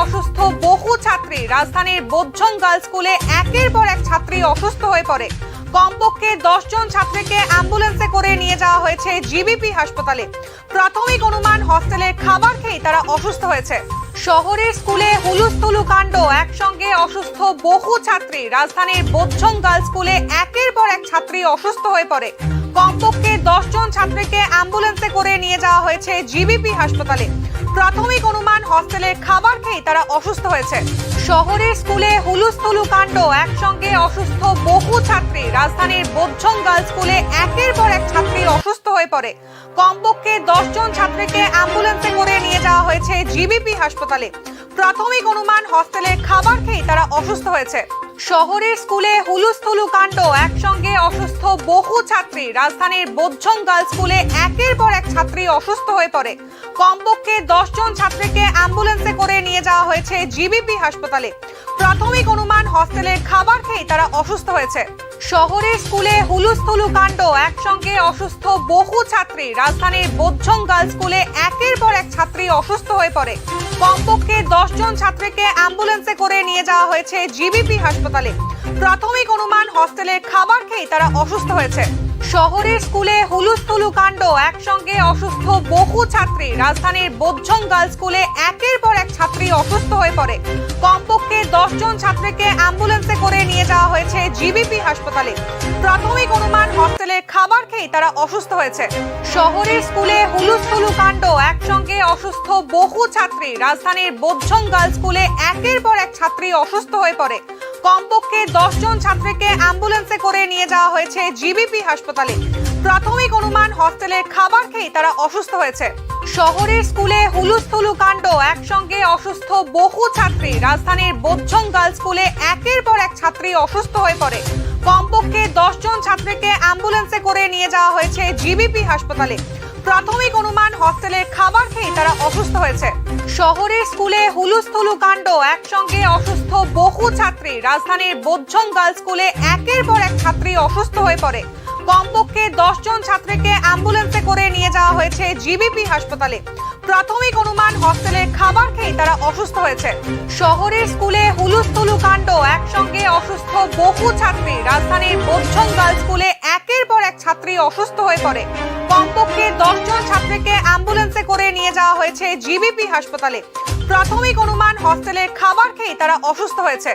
অসুস্থ বহু ছাত্রী। রাজধানীর বোঝং গার্লস স্কুলে একের পর এক ছাত্রী অসুস্থ হয়ে পড়ে। কমপক্ষে 10 জন ছাত্রীকে অ্যাম্বুলেন্সে করে নিয়ে যাওয়া হয়েছে জিবিপি হাসপাতালে। প্রাথমিক অনুমান হস্টেলের খাবার খেয়ে তারা অসুস্থ হয়েছে। শহরের স্কুলে হুলুস্থুলু কাণ্ড, একসঙ্গে অসুস্থ বহু ছাত্রী। রাজধানীর বোঝং গার্লস স্কুলে একের পর এক ছাত্রী অসুস্থ হয়ে পড়ে। কমপক্ষে 10 জন ছাত্রীকে অ্যাম্বুলেন্সে করে নিয়ে যাওয়া হয়েছে জিবিপি হাসপাতালে। প্রাথমিক অনুমান হস্টেলের খাবার খেয়ে তারা অসুস্থ হয়েছে। শহরের স্কুলে হুলুস্থুলু কাণ্ড, একসঙ্গে অসুস্থ বহু ছাত্রী। রাজধানীর বোঝং গার্লস স্কুলে একের পর এক ছাত্রী অসুস্থ হয়ে পড়ে। কমপক্ষে 10 জন ছাত্রীকে অ্যাম্বুলেন্সে করে নিয়ে যাওয়া হয়েছে জিবিপি হাসপাতালে। প্রাথমিক অনুমান হস্টেলের খাবার খেয়ে তারা অসুস্থ হয়েছে। শহরের স্কুলে হুলুস্থুলু কাণ্ড, একসঙ্গে অসুস্থ বহু ছাত্রী। রাজধানীর বোঝং গার্লস স্কুলে একের পর এক ছাত্রী অসুস্থ হয়ে পড়ে। কমপক্ষে 10 জন ছাত্রীকে অ্যাম্বুলেন্সে করে নিয়ে যাওয়া হয়েছে জিবিপি হাসপাতালে। প্রাথমিক অনুমান হস্টেলের খাবার খেয়ে তারা অসুস্থ হয়েছে। শহরের স্কুলে হুলুস্থুলু কাণ্ড, একসঙ্গে অসুস্থ বহু ছাত্রী। রাজধানীর বোঝং গার্লস স্কুলে একের পর এক ছাত্রী অসুস্থ হয়ে পড়ে। কমপক্ষে 10 জন ছাত্রীকে অ্যাম্বুলেন্সে করে নিয়ে যাওয়া হয়েছে জিবিপি হাসপাতালে। প্রাথমিক অনুমান হস্টেলের খাবার খেয়ে তারা অসুস্থ হয়েছে। শহরের স্কুলে হুলুস্থুলু কাণ্ড, একসঙ্গে অসুস্থ বহু ছাত্রী। রাজধানীর বোঝং গার্লস স্কুলে একের পর এক ছাত্রী অসুস্থ হয়ে পড়ে। কমপক্ষে 10 জন ছাত্রীকে অ্যাম্বুলেন্সে করে নিয়ে যাওয়া হয়েছে জিবিপি হাসপাতালে। প্রাথমিক অনুমান হস্টেলের খাবার খেয়ে তারা অসুস্থ হয়েছে। শহরের স্কুলে হুলুস্থুলু কাণ্ড, একসঙ্গে অসুস্থ বহু ছাত্রী। রাজধানীর বোঝং গার্লস স্কুলে একের পর এক ছাত্রী অসুস্থ হয়ে পড়ে। কমপক্ষে 10 জন ছাত্রীকে অ্যাম্বুলেন্সে করে নিয়ে যাওয়া হয়েছে জিবিপি হাসপাতালে। প্রাথমিক অনুমান হস্টেলের খাবার খেয়ে তারা অসুস্থ হয়েছে। শহরের স্কুলে হুলুস্থুলু কাণ্ড, একসঙ্গে অসুস্থ বহু ছাত্রী। রাজধানীর বোঝং গার্লস স্কুলে একের পর এক ছাত্রী অসুস্থ হয়ে পড়ে। কমপক্ষে 10 জন ছাত্রীকে অ্যাম্বুলেন্সে করে নিয়ে যাওয়া হয়েছে জিবিপি হাসপাতালে। প্রাথমিক অনুমান হস্টেলের খাবার খেয়ে তারা অসুস্থ হয়েছে। শহরের স্কুলে হুলুস্থুলু কাণ্ড, একসঙ্গে অসুস্থ বহু ছাত্রী। রাজধানীর বোঝং গার্লস স্কুলে একের পর এক ছাত্রী অসুস্থ হয়ে পড়ে। কমপক্ষে 10 জন ছাত্রীকে অ্যাম্বুলেন্সে করে নিয়ে যাওয়া হয়েছে জিবিপি হাসপাতালে। প্রাথমিক অনুমান হস্টেলের খাবার খেয়ে তারা অসুস্থ হয়েছে। শহরের স্কুলে হুলুস্থুলু কাণ্ড, একসঙ্গে অসুস্থ বহু ছাত্রী। রাজধানীর বোঝং গার্লস স্কুলে একের পর এক ছাত্রী অসুস্থ হয়ে পড়ে। কমপক্ষে 10 জন ছাত্রীকে অ্যাম্বুলেন্সে করে নিয়ে যাওয়া হয়েছে জিবিপি হাসপাতালে। প্রাথমিক অনুমান হস্টেলের খাবার খেয়ে তারা অসুস্থ হয়েছে।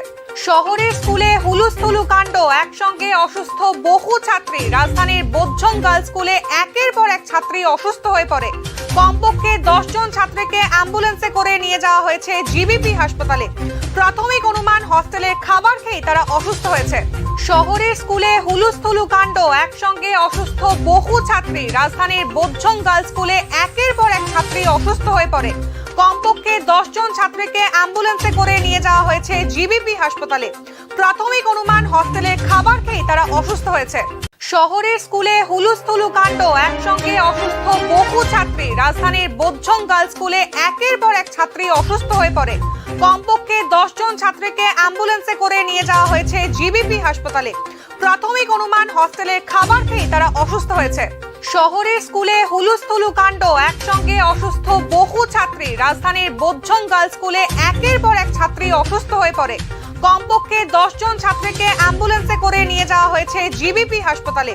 শহরের স্কুলে হুলুস্থুলু কাণ্ড, একসঙ্গে অসুস্থ বহু ছাত্রী। রাজধানীর বোঝং গার্লস স্কুলে একের পর এক ছাত্রী অসুস্থ হয়ে পড়ে। কমপক্ষে 10 জন ছাত্রীকে অ্যাম্বুলেন্সে করে নিয়ে যাওয়া হয়েছে জিবিপি হাসপাতালে। প্রাথমিক অনুমান হস্টেলের খাবার খেয়ে তারা অসুস্থ হয়েছে। শহরের স্কুলে হুলুস্থুলু কাণ্ড, একসঙ্গে অসুস্থ বহু ছাত্রী। রাজধানীর বোঝং গার্লস স্কুলে একের পর এক ছাত্রী অসুস্থ হয়ে পড়ে। কমপক্ষে 10 জন ছাত্রীকে অ্যাম্বুলেন্সে করে নিয়ে যাওয়া হয়েছে জিবিপি হাসপাতালে। প্রাথমিক অনুমান হস্টেলের খাবার খেয়ে তারা অসুস্থ হয়েছে। শহরের স্কুলে হুলুস্থুলু কাণ্ড, একসঙ্গে অসুস্থ বহু ছাত্রী। রাজধানীর বোঝং গার্লস স্কুলে একের পর এক ছাত্রী অসুস্থ হয়ে পড়ে। কমপক্ষে 10 জন ছাত্রীকে অ্যাম্বুলেন্সে করে নিয়ে যাওয়া হয়েছে জিবিপি হাসপাতালে। প্রাথমিক অনুমান হস্টেলের খাবার খেয়ে তারা অসুস্থ হয়েছে। শহরের স্কুলে হুলুস্থুলু কাণ্ড, একসঙ্গে অসুস্থ বহু ছাত্রী। রাজধানীর বোঝং গার্লস স্কুলে একের পর এক ছাত্রী অসুস্থ হয়ে পড়ে। কমপক্ষে 10 জন ছাত্রীকে অ্যাম্বুলেন্সে করে নিয়ে যাওয়া হয়েছে জিবিপি হাসপাতালে।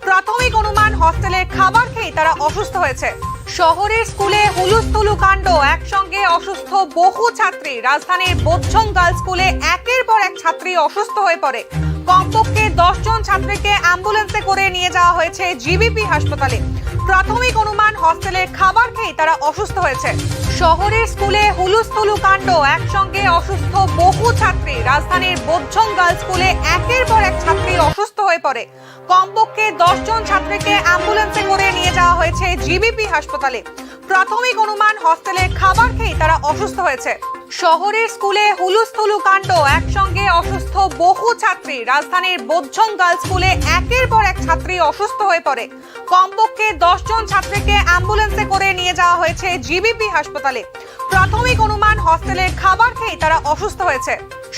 প্রাথমিক অনুমান হস্টেলের খাবার খেয়ে তারা অসুস্থ হয়েছে। শহরের স্কুলে হুলুস্থুলু কাণ্ড, একসঙ্গে অসুস্থ বহু ছাত্রী। রাজধানীর বোঝং গার্লস স্কুলে একের পর এক ছাত্রী অসুস্থ হয়ে পড়ে। কমপক্ষে 10 জন ছাত্রীকে অ্যাম্বুলেন্সে করে নিয়ে যাওয়া হয়েছে জিবিপি হাসপাতালে। প্রাথমিক অনুমান হস্টেলের খাবার খেয়ে তারা অসুস্থ হয়েছে। শহরের স্কুলে হুলুস্থুলু কাণ্ড, একসঙ্গে অসুস্থ বহু ছাত্রী। রাজধানীর বোঝং গার্লস স্কুলে একের পর এক ছাত্রী অসুস্থ হয়ে পড়ে। কমপক্ষে 10 জন ছাত্রীকে অ্যাম্বুলেন্সে করে নিয়ে যাওয়া হয়েছে জিবিপি হাসপাতালে। প্রাথমিক অনুমান হস্টেলের খাবার খেয়ে তারা অসুস্থ হয়েছে। শহরের স্কুলে হুলুস্থুলু কাণ্ড, একসঙ্গে অসুস্থ বহু ছাত্রী। রাজধানীর বোঝং গার্লস স্কুলে একের পর এক ছাত্রী অসুস্থ হয়ে পড়ে। কমপক্ষে 10 জন ছাত্রীকে অ্যাম্বুলেন্সে করে নিয়ে যাওয়া হয়েছে জিবিপি হাসপাতালে। প্রাথমিক অনুমান হস্টেলের খাবার খেয়ে তারা অসুস্থ হয়েছে।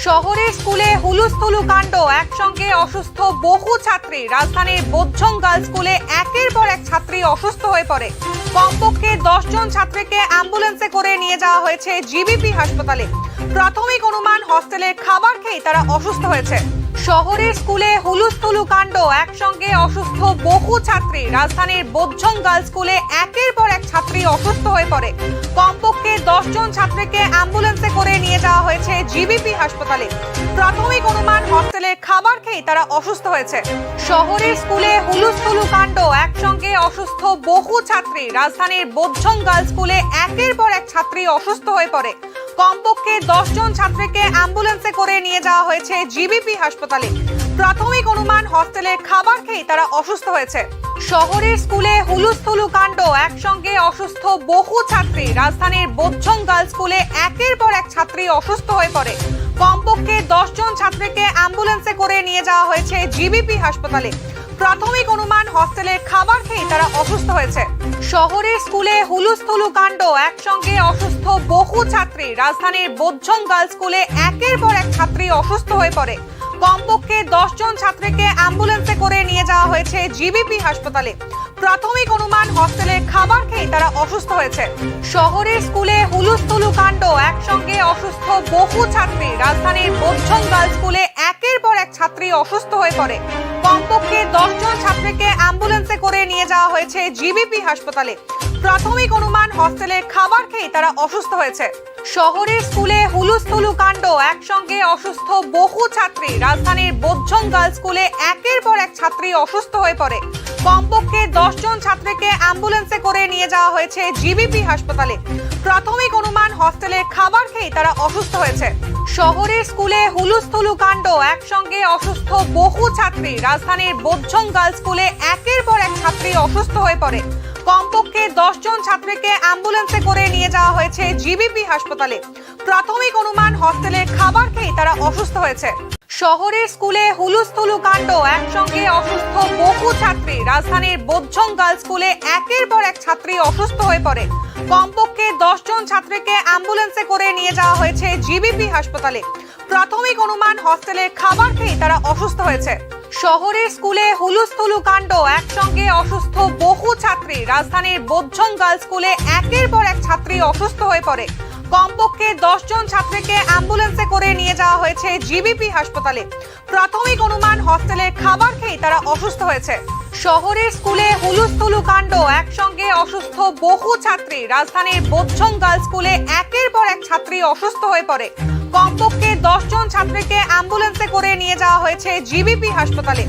শহরের স্কুলে হুলুস্থুলু কাণ্ড, একসঙ্গে অসুস্থ বহু ছাত্রী। রাজধানীর বোঝং গার্লস স্কুলে একের পর এক ছাত্রী অসুস্থ হয়ে পড়ে। কমপক্ষে 10 জন ছাত্রীকে অ্যাম্বুলেন্সে করে নিয়ে যাওয়া হয়েছে জিবিপি হাসপাতালে। প্রাথমিক অনুমান হস্টেলে খাবার খেয়ে তারা অসুস্থ হয়েছে। শহরের স্কুলে হুলুস্থুলু কাণ্ড, একসঙ্গে অসুস্থ বহু ছাত্রী। রাজধানীর বোঝং গার্লস স্কুলে একের পর এক ছাত্রী অসুস্থ হয়ে পড়ে। কমপক্ষে 10 জন ছাত্রীকে অ্যাম্বুলেন্সে করে নিয়ে যাওয়া হয়েছে জিবিপি হাসপাতালে। প্রাথমিক অনুমান হস্টেলে খাবার খেয়ে তারা অসুস্থ হয়েছে। শহরের স্কুলে হুলুস্থুলু কাণ্ড, একসঙ্গে অসুস্থ বহু ছাত্রী। রাজধানীর বোঝং গার্লস স্কুলে একের পর এক ছাত্রী অসুস্থ হয়ে পড়ে। কমপক্ষে 10 জন ছাত্রীকে অ্যাম্বুলেন্সে করে নিয়ে যাওয়া হয়েছে জিবিপি হাসপাতালে। প্রাথমিক অনুমান হস্টেলে খাবার খেয়ে তারা অসুস্থ হয়েছে। শহরের স্কুলে হুলুস্থুলু কাণ্ড, একসঙ্গে অসুস্থ বহু ছাত্রী। রাজধানীর বোঝং গার্লস স্কুলে একের পর এক ছাত্রী অসুস্থ হয়ে পড়ে। কমপক্ষে 10 জন ছাত্রীকে অ্যাম্বুলেন্সে করে নিয়ে যাওয়া হয়েছে জিবিপি হাসপাতালে। প্রাথমিক অনুমান হস্টেলে খাবার খেয়ে তারা অসুস্থ হয়েছে। শহরের স্কুলে হুলুস্থুলু কাণ্ড, একসঙ্গে অসুস্থ বহু ছাত্রী। রাজধানীর বোঝং গার্লস স্কুলে একের পর এক ছাত্রী অসুস্থ হয়ে পড়ে। কমপক্ষে 10 জন ছাত্রীকে অ্যাম্বুলেন্সে করে নিয়ে যাওয়া হয়েছে জিবিপি হাসপাতালে। প্রাথমিক অনুমান হস্টেলে খাবার খেয়ে তারা অসুস্থ হয়েছে। শহরের স্কুলে হুলুস্থুলু কাণ্ড, একসঙ্গে অসুস্থ বহু ছাত্রী। রাজধানীর বোঝং গার্লস স্কুলে একের পর এক ছাত্রী অসুস্থ হয়ে পড়ে। কমপক্ষে 10 জন ছাত্রীকে অ্যাম্বুলেন্সে করে নিয়ে যাওয়া হয়েছে জিবিপি হাসপাতালে। প্রাথমিক অনুমান হস্টেলে খাবার খেয়ে তারা অসুস্থ হয়েছে। শহরের স্কুলে হুলুস্থুলু কাণ্ড, একসঙ্গে অসুস্থ বহু ছাত্রী। রাজধানীর বোঝং গার্লস স্কুলে একের পর এক ছাত্রী অসুস্থ হয়ে পড়ে। কমপক্ষে 10 জন ছাত্রীকে অ্যাম্বুলেন্সে করে নিয়ে যাওয়া হয়েছে জিবিপি হাসপাতালে। প্রাথমিক অনুমান হস্টেলে খাবার খেয়ে তারা অসুস্থ হয়েছে। শহরের স্কুলে হুলুস্থুলু কাণ্ড, একসঙ্গে অসুস্থ বহু ছাত্রী। রাজধানীর বোঝং গার্লস স্কুলে একের পর এক ছাত্রী অসুস্থ হয়ে পড়ে। কমপক্ষে 10 জন ছাত্রীকে অ্যাম্বুলেন্সে করে নিয়ে যাওয়া হয়েছে জিবিপি হাসপাতালে। প্রাথমিক অনুমান হস্টেলে খাবার খেয়ে তারা অসুস্থ হয়েছে। শহরের স্কুলে হুলুস্থুলু কাণ্ড, একসঙ্গে অসুস্থ বহু ছাত্রী। রাজধানীর বোঝং গার্লস স্কুলে একের পর এক ছাত্রী অসুস্থ হয়ে পড়ে। কমপক্ষে 10 জন ছাত্রীকে অ্যাম্বুলেন্সে করে নিয়ে যাওয়া হয়েছে জিবিপি হাসপাতালে। প্রাথমিক অনুমান হস্টেলে খাবার খেয়ে তারা অসুস্থ হয়েছে। শহরের স্কুলে হুলুস্থুলু কাণ্ড, একসঙ্গে অসুস্থ বহু ছাত্রী। রাজধানীর বোঝং গার্লস স্কুলে একের পর এক ছাত্রী অসুস্থ হয়ে পড়ে। কমপক্ষে 10 জন ছাত্রীকে অ্যাম্বুলেন্সে করে নিয়ে যাওয়া হয়েছে জিবিপি হাসপাতালে। প্রাথমিক অনুমান হস্টেলে খাবার খেয়ে তারা অসুস্থ হয়েছে। শহরের স্কুলে হুলুস্থুলু কাণ্ড, একসঙ্গে অসুস্থ বহু ছাত্রী। রাজধানীর বোঝং গার্লস স্কুলে একের পর এক ছাত্রী অসুস্থ হয়ে পড়ে। কমপক্ষে 10 জন ছাত্রীকে অ্যাম্বুলেন্সে করে নিয়ে যাওয়া হয়েছে জিবিপি হাসপাতালে।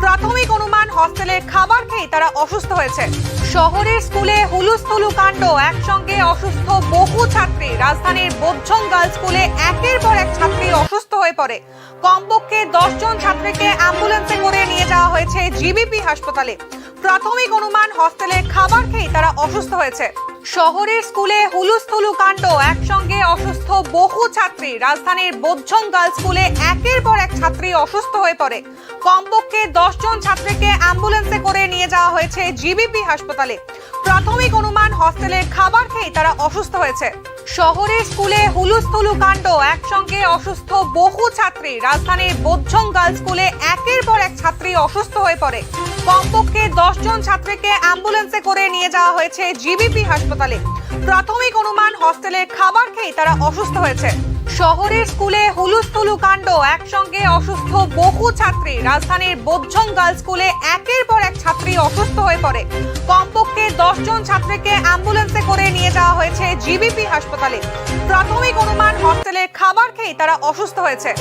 প্রাথমিক অনুমান হস্টেলে খাবার খেয়ে তারা অসুস্থ হয়েছে। শহরের স্কুলে হুলুস্থুলু কাণ্ড, একসঙ্গে অসুস্থ বহু ছাত্রী। রাজধানীর বোঝং গার্লস স্কুলে একের পর এক ছাত্রী অসুস্থ হয়ে পড়ে। কমপক্ষে 10 জন ছাত্রীকে অ্যাম্বুলেন্সে করে নিয়ে যাওয়া হয়েছে জিবিপি হাসপাতালে। প্রাথমিক অনুমান হস্টেলে খাবার খেয়ে তারা অসুস্থ হয়েছে। শহরের স্কুলে হুলুস্থুলু কাণ্ড, একসঙ্গে অসুস্থ বহু ছাত্রী। রাজধানীর বোঝং গার্লস স্কুলে একের পর এক ছাত্রী অসুস্থ হয়ে পড়ে। কমপক্ষে 10 জন ছাত্রীকে অ্যাম্বুলেন্সে করে নিয়ে যাওয়া হয়েছে জিবিপি হাসপাতালে। প্রাথমিক অনুমান হস্টেলে খাবার খেয়ে তারা অসুস্থ হয়েছে। শহরের স্কুলে হুলুস্থুলু কাণ্ড, একসঙ্গে অসুস্থ বহু ছাত্রী। রাজধানীর বোঝং গার্লস স্কুলে একের পর এক ছাত্রী অসুস্থ হয়ে পড়ে। কমপক্ষে 10 জন ছাত্রীকে অ্যাম্বুলেন্সে করে নিয়ে যাওয়া হয়েছে জিবিপি হাসপাতালে। প্রাথমিক অনুমান হস্টেলে খাবার খেয়ে তারা অসুস্থ হয়েছে। শহরের স্কুলে হুলুস্থুলু কাণ্ড, একসঙ্গে অসুস্থ বহু ছাত্রী। রাজধানীর বোঝং গার্লস স্কুলে একের পর এক ছাত্রী অসুস্থ হয়ে পড়ে। কমপক্ষে 10 জন ছাত্রীকে অ্যাম্বুলেন্সে করে নিয়ে যাওয়া হয়েছে জিবিপি হাসপাতালে। প্রাথমিক অনুমান হস্টেলে খাবার খেয়ে তারা অসুস্থ হয়েছে।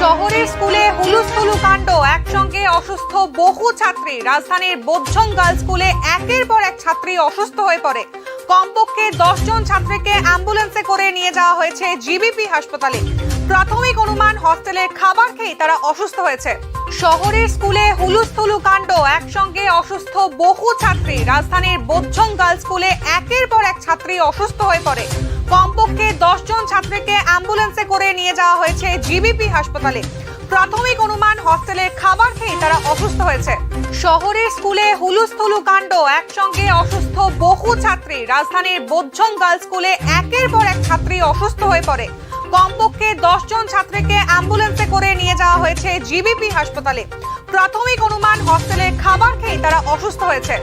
শহরের স্কুলে হুলুস্থুলু কাণ্ড, একসঙ্গে অসুস্থ বহু ছাত্রী। রাজধানীর বোঝং গার্লস স্কুলে একের পর এক ছাত্রী অসুস্থ হয়ে পড়ে। কমপক্ষে 10 জন ছাত্রীকে অ্যাম্বুলেন্সে করে নিয়ে যাওয়া হয়েছে জিবিপি হাসপাতালে। প্রাথমিক অনুমান হস্টেলে খাবার খেয়ে তারা অসুস্থ হয়েছে। শহরের স্কুলে হুলুস্থুলু কাণ্ড, একসঙ্গে অসুস্থ বহু ছাত্রী। রাজধানীর বোঝং গার্লস স্কুলে একের পর এক ছাত্রী অসুস্থ হয়ে পড়ে। কমপক্ষে 10 জন ছাত্রীকে অ্যাম্বুলেন্সে করে নিয়ে যাওয়া হয়েছে জিবিপি হাসপাতালে। প্রাথমিক অনুমান হস্টেলে খাবার খেয়ে তারা অসুস্থ হয়েছে। শহরের স্কুলে হুলুস্থুলু কাণ্ড, একসঙ্গে অসুস্থ বহু ছাত্রী। রাজধানীর বোঝং গার্লস স্কুলে একের পর এক ছাত্রী অসুস্থ হয়ে পড়ে। কমপক্ষে 10 জন ছাত্রীকে অ্যাম্বুলেন্সে করে নিয়ে যাওয়া হয়েছে জিবিপি হাসপাতালে। প্রাথমিক অনুমান হস্টেলে খাবার খেয়ে তারা অসুস্থ হয়েছে।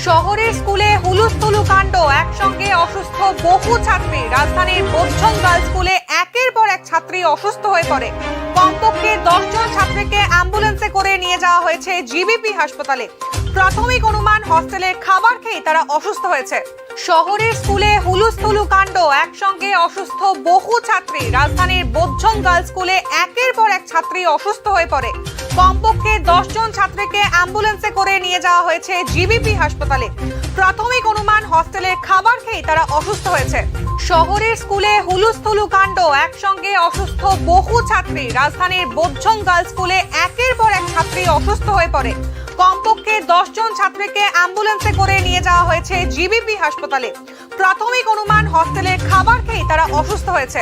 শহরের স্কুলে হুলুস্থুলু কাণ্ড, একসঙ্গে অসুস্থ বহু ছাত্রী। রাজধানীর বোঝং গার্লস স্কুলে একের পর এক ছাত্রী অসুস্থ হয়ে পড়ে। কমপক্ষে 10 জন ছাত্রীকে অ্যাম্বুলেন্সে করে নিয়ে যাওয়া হয়েছে জিবিপি হাসপাতালে। প্রাথমিক অনুমান হস্টেলে খাবার খেয়ে তারা অসুস্থ হয়েছে। শহরের স্কুলে হুলুস্থুলু কাণ্ড, একসঙ্গে অসুস্থ বহু ছাত্রী। রাজধানীর বোঝং গার্লস স্কুলে একের পর এক ছাত্রী অসুস্থ হয়ে পড়ে। কমপক্ষে 10 জন ছাত্রীকে অ্যাম্বুলেন্সে করে নিয়ে যাওয়া হয়েছে জিবিপি হাসপাতালে। প্রাথমিক অনুমান হস্টেলে খাবার খেয়ে তারা অসুস্থ হয়েছে। শহরের স্কুলে হুলুস্থুলু কাণ্ড, একসঙ্গে অসুস্থ বহু ছাত্রী। রাজধানীর বোঝং গার্লস স্কুলে একের পর এক ছাত্রী অসুস্থ হয়ে পড়ে। কমপক্ষে 10 জন ছাত্রীকে অ্যাম্বুলেন্সে করে নিয়ে যাওয়া হয়েছে জিবিপি হাসপাতালে। প্রাথমিক অনুমান হস্টেলে খাবার খেয়ে তারা অসুস্থ হয়েছে।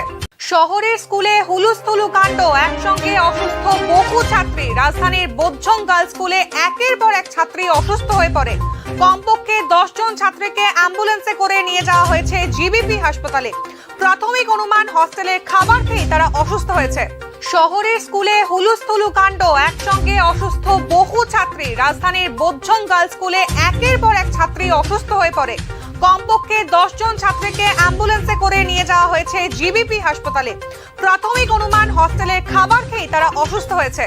শহরের স্কুলে হুলুস্থুলু কাণ্ড, একসঙ্গে অসুস্থ বহু ছাত্রী। রাজধানীর বোঝং গার্লস স্কুলে একের পর এক ছাত্রী অসুস্থ হয়ে পড়ে। কমপক্ষে 10 জন ছাত্রীকে অ্যাম্বুলেন্সে করে নিয়ে যাওয়া হয়েছে জিবিপি হাসপাতালে। প্রাথমিক অনুমান হস্টেলে খাবার খেয়ে তারা অসুস্থ হয়েছে। শহরের স্কুলে হুলুস্থুলু কাণ্ড, একসঙ্গে অসুস্থ বহু ছাত্রী। রাজধানীর বোঝং গার্লস স্কুলে একের পর এক ছাত্রী অসুস্থ হয়ে পড়ে। কমপক্ষে 10 জন ছাত্রীকে অ্যাম্বুলেন্সে করে নিয়ে যাওয়া হয়েছে জিবিপি হাসপাতালে। প্রাথমিক অনুমান হস্টেলে খাবার খেয়ে তারা অসুস্থ হয়েছে।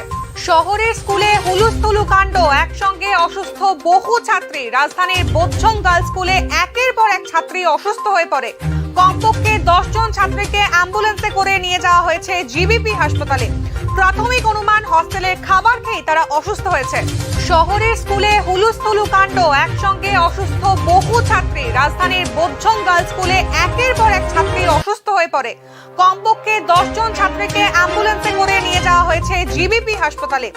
শহরের স্কুলে হুলুস্থুলু কাণ্ড, একসঙ্গে অসুস্থ বহু ছাত্রী। রাজধানীর বোঝং গার্লস স্কুলে একের পর এক ছাত্রী অসুস্থ হয়ে পড়ে। কমপক্ষে 10 জন ছাত্রীকে অ্যাম্বুলেন্সে করে নিয়ে যাওয়া হয়েছে জিবিপি হাসপাতালে। প্রাথমিক অনুমান হস্টেলে খাবার খেয়ে তারা অসুস্থ হয়েছে। শহরের স্কুলে হুলুস্থুলু কাণ্ড, একসঙ্গে অসুস্থ বহু ছাত্রী। রাজধানীর বোঝং গার্লস স্কুলে একের পর এক ছাত্রী অসুস্থ হয়ে পড়ে। কমপক্ষে 10 জন ছাত্রীকে অ্যাম্বুলেন্সে করে নিয়ে যাওয়া হয়েছে জিবিপি হাসপাতালে।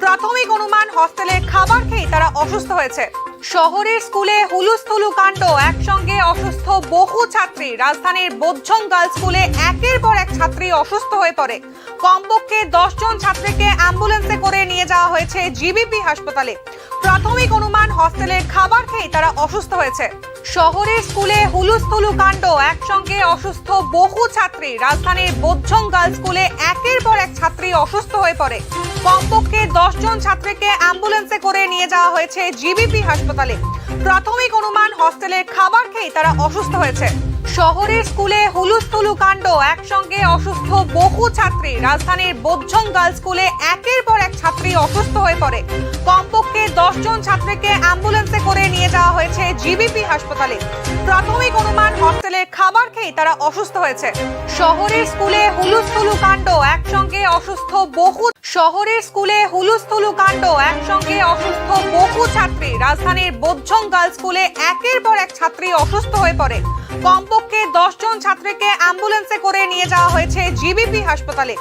প্রাথমিক অনুমান হস্টেলে খাবার খেয়ে তারা অসুস্থ হয়েছে। শহরের স্কুলে হুলুস্থুলু কাণ্ড, একসঙ্গে অসুস্থ বহু ছাত্রী। রাজধানীর বোঝং গার্লস স্কুলে একের পর এক ছাত্রী অসুস্থ হয়ে পড়ে। কমপক্ষে 10 জন ছাত্রীকে অ্যাম্বুলেন্সে করে নিয়ে যাওয়া হয়েছে জিবিপি হাসপাতালে। প্রাথমিক অনুমান হস্টেলে খাবার খেয়ে তারা অসুস্থ হয়েছে। শহরের স্কুলে হুলুস্থুলু কাণ্ড, একসঙ্গে অসুস্থ বহু ছাত্রী। রাজধানীর বোঝং গার্লস স্কুলে একের পর এক ছাত্রী অসুস্থ হয়ে পড়ে। কমপক্ষে 10 জন ছাত্রীকে অ্যাম্বুলেন্সে করে নিয়ে যাওয়া হয়েছে জিবিপি হাসপাতালে। প্রাথমিক অনুমান হস্টেলে খাবার খেয়ে তারা অসুস্থ হয়েছে। শহরের স্কুলে হুলুস্থুলু কাণ্ড, একসঙ্গে অসুস্থ বহু ছাত্রী। রাজধানীর বোঝং গার্লস স্কুলে একের পর এক ছাত্রী অসুস্থ হয়ে পড়ে। কমপক্ষে 10 জন ছাত্রীকে অ্যাম্বুলেন্সে করে নিয়ে যাওয়া হয়েছে জিবিপি হাসপাতালে। প্রাথমিক অনুমান হস্টেলে খাবার খেয়ে তারা অসুস্থ হয়েছে। শহরের স্কুলে হুলুস্থুলু কাণ্ড, একসঙ্গে অসুস্থ বহু শহরের স্কুলে হুলুস্থুলু কাণ্ড, একসঙ্গে অসুস্থ বহু ছাত্রী। রাজধানীর বোঝং গার্লস স্কুলে একের পর এক ছাত্রী অসুস্থ হয়ে পড়ে। কমপক্ষে 10 জন ছাত্রীকে অ্যাম্বুলেন্সে করে নিয়ে যাওয়া হয়েছে জিবিপি হাসপাতালে।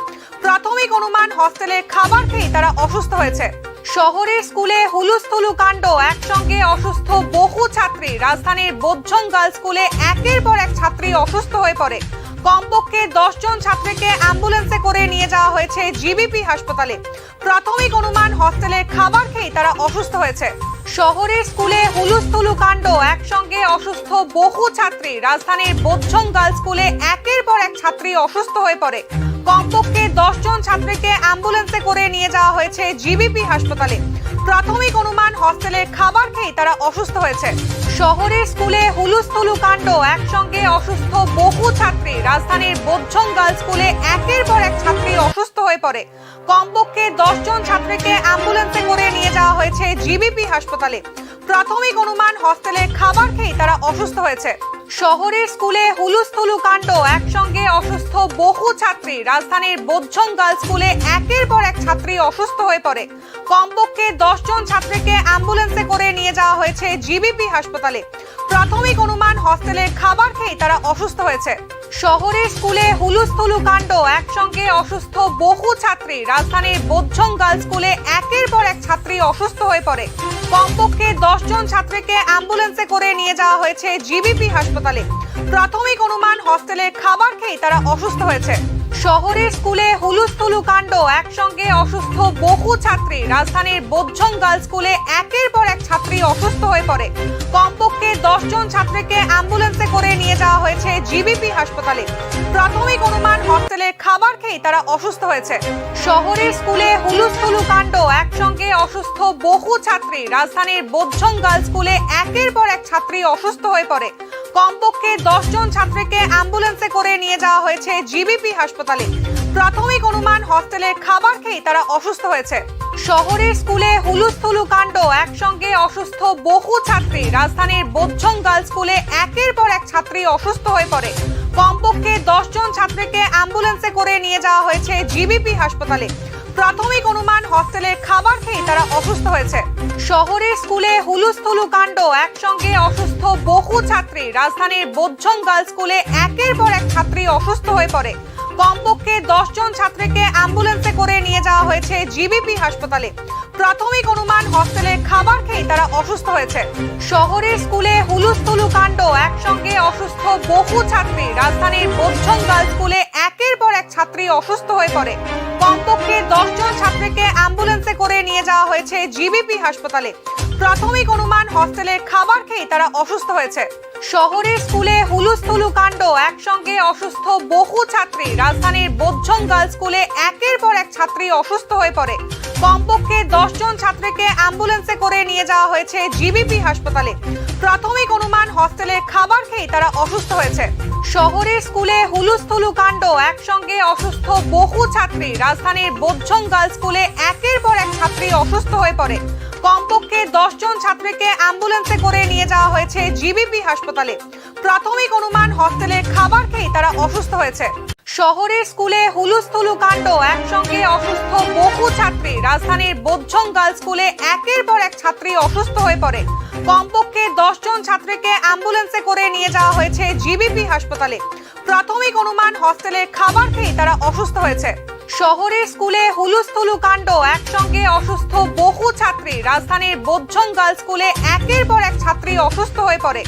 প্রাথমিক অনুমান হস্টেলে খাবার খেয়ে তারা অসুস্থ হয়েছে। শহরের স্কুলে হুলুস্থুলু কাণ্ড, একসঙ্গে অসুস্থ বহু ছাত্রী। রাজধানীর বোঝং গার্লস স্কুলে একের পর এক ছাত্রী অসুস্থ হয়ে পড়ে। কমপক্ষে 10 জন ছাত্রীকে অ্যাম্বুলেন্সে করে নিয়ে যাওয়া হয়েছে জিবিপি হাসপাতালে। প্রাথমিক অনুমান হস্টেলে খাবার খেয়ে তারা অসুস্থ হয়েছে। শহরের স্কুলে হুলুস্থুলু কাণ্ড, একসঙ্গে অসুস্থ বহু ছাত্রী। রাজধানীর বোঝং গার্লস স্কুলে একের পর এক ছাত্রী অসুস্থ হয়ে পড়ে। কমপক্ষে 10 জন ছাত্রীকে অ্যাম্বুলেন্সে করে নিয়ে যাওয়া হয়েছে জিবিপি হাসপাতালে। প্রাথমিক অনুমান হস্টেলে খাবার খেয়ে তারা অসুস্থ হয়েছে। শহরের স্কুলে হুলুস্থুলু কাণ্ড, একসঙ্গে অসুস্থ বহু ছাত্রী। রাজধানীর বোঝং গার্লস স্কুলে একের পর এক ছাত্রী অসুস্থ হয়ে পড়ে। কমপক্ষে 10 জন ছাত্রীকে অ্যাম্বুলেন্সে করে নিয়ে যাওয়া হয়েছে জিবিপি হাসপাতালে। প্রাথমিক অনুমান হস্টেলে খাবার খেয়ে তারা অসুস্থ হয়েছে। শহরের স্কুলে হুলুস্থুলু কাণ্ড, একসঙ্গে অসুস্থ বহু ছাত্রী। রাজধানীর বোঝং গার্লস স্কুলে একের পর এক ছাত্রী অসুস্থ হয়ে পড়ে। কমপক্ষে 10 জন ছাত্রীকে অ্যাম্বুলেন্সে করে নিয়ে যাওয়া হয়েছে জিবিপি হাসপাতালে। প্রাথমিক অনুমান হস্টেলে খাবার খেয়ে তারা অসুস্থ হয়েছে। শহরের স্কুলে হুলুস্থুলু কাণ্ড, একসঙ্গে অসুস্থ বহু ছাত্রী। রাজধানীর বোঝং গার্লস স্কুলে একের পর এক ছাত্রী অসুস্থ হয়ে পড়ে। কমপক্ষে 10 জন ছাত্রীকে অ্যাম্বুলেন্সে করে নিয়ে যাওয়া হয়েছে জিবিপি হাসপাতালে। প্রাথমিক অনুমান হস্টেলে খাবার খেয়ে তারা অসুস্থ হয়েছে। শহরের স্কুলে হুলুস্থুলু কাণ্ড, একসঙ্গে অসুস্থ বহু ছাত্রী। রাজধানীর বোঝং গার্লস স্কুলে একের পর এক ছাত্রী অসুস্থ হয়ে পড়ে। কমপক্ষে 10 জন ছাত্রীকে অ্যাম্বুলেন্সে করে নিয়ে যাওয়া হয়েছে জিবিপি হাসপাতালে। প্রাথমিক অনুমান, হস্টেলে খাবার খেয়ে তারা অসুস্থ হয়েছে। শহরের স্কুলে হুলুস্থুলু কাণ্ড, একসঙ্গে অসুস্থ বহু ছাত্রী। রাজধানীর বোঝং গার্লস স্কুলে একের পর এক ছাত্রী অসুস্থ হয়ে পড়ে। কমপক্ষে 10 জন ছাত্রীকে অ্যাম্বুলেন্সে করে নিয়ে যাওয়া হয়েছে জিবিপি হাসপাতালে। প্রাথমিক অনুমান, হস্টেলে খাবার খেয়ে তারা অসুস্থ হয়েছে। শহরের স্কুলে হুলুস্থুলু কাণ্ড, একসঙ্গে অসুস্থ বহু ছাত্রী। রাজধানীর বোঝং গার্লস স্কুলে একের পর এক ছাত্রী অসুস্থ হয়ে পড়ে। কমপক্ষে 10 জন ছাত্রীকে অ্যাম্বুলেন্সে করে নিয়ে যাওয়া হয়েছে জিবিপি হাসপাতালে। প্রাথমিক অনুমান, হস্টেলে খাবার খেয়ে তারা অসুস্থ হয়েছে। শহরের স্কুলে হুলুস্থুলু কাণ্ড, একসঙ্গে অসুস্থ বহু ছাত্রী। রাজধানীর বোঝং গার্লস স্কুলে একের পর এক ছাত্রী অসুস্থ হয়ে পড়ে। কমপক্ষে 10 জন ছাত্রীকে অ্যাম্বুলেন্সে করে নিয়ে যাওয়া হয়েছে জিবিপি হাসপাতালে। প্রাথমিক অনুমান, হস্টেলে খাবার খেয়ে তারা অসুস্থ হয়েছে। শহরের স্কুলে হুলুস্থুলু কাণ্ড, একসঙ্গে অসুস্থ বহু ছাত্রী। রাজধানীর বোঝং গার্লস স্কুলে একের পর এক ছাত্রী অসুস্থ হয়ে পড়ে। কমপক্ষে 10 জন ছাত্রীকে অ্যাম্বুলেন্সে করে নিয়ে যাওয়া হয়েছে জিবিপি হাসপাতালে। প্রাথমিক অনুমান, হস্টেলে খাবার খেয়ে তারা অসুস্থ হয়েছে। শহরের স্কুলে হুলুস্থুলু কাণ্ড, একসঙ্গে অসুস্থ বহু ছাত্রী। রাজধানীর বোঝং গার্লস স্কুলে একের পর এক ছাত্রী অসুস্থ হয়ে পড়ে। কমপক্ষে 10 জন ছাত্রীকে অ্যাম্বুলেন্সে করে নিয়ে যাওয়া হয়েছে জিবিপি হাসপাতালে। প্রাথমিক অনুমান, হস্টেলে খাবার খেয়ে তারা অসুস্থ হয়েছে। শহরের স্কুলে হুলুস্থুলু কাণ্ড, একসঙ্গে অসুস্থ বহু ছাত্রী। রাজধানীর বোঝং গার্লস স্কুলে একের পর এক ছাত্রী অসুস্থ হয়ে পড়ে। কমপক্ষে 10 জন ছাত্রীকে অ্যাম্বুলেন্সে করে নিয়ে যাওয়া হয়েছে জিবিপি হাসপাতালে। প্রাথমিক অনুমান, হস্টেলে খাবার খেয়ে তারা অসুস্থ হয়েছে। শহরের স্কুলে হুলুস্থুলু কাণ্ড, একসঙ্গে অসুস্থ বহু ছাত্রী। রাজধানীর বোঝং গার্লস স্কুলে একের পর এক ছাত্রী অসুস্থ হয়ে পড়ে। কমপক্ষে 10 জন ছাত্রীকে অ্যাম্বুলেন্সে করে নিয়ে যাওয়া হয়েছে জিবিপি হাসপাতালে। প্রাথমিক অনুমান, হস্টেলে খাবার খেয়ে তারা অসুস্থ হয়েছে। শহরের স্কুলে হুলুস্থুলু কাণ্ড, একসঙ্গে অসুস্থ বহু ছাত্রী। রাজধানীর বোঝং গার্লস স্কুলে একের পর এক ছাত্রী অসুস্থ হয়ে পড়ে।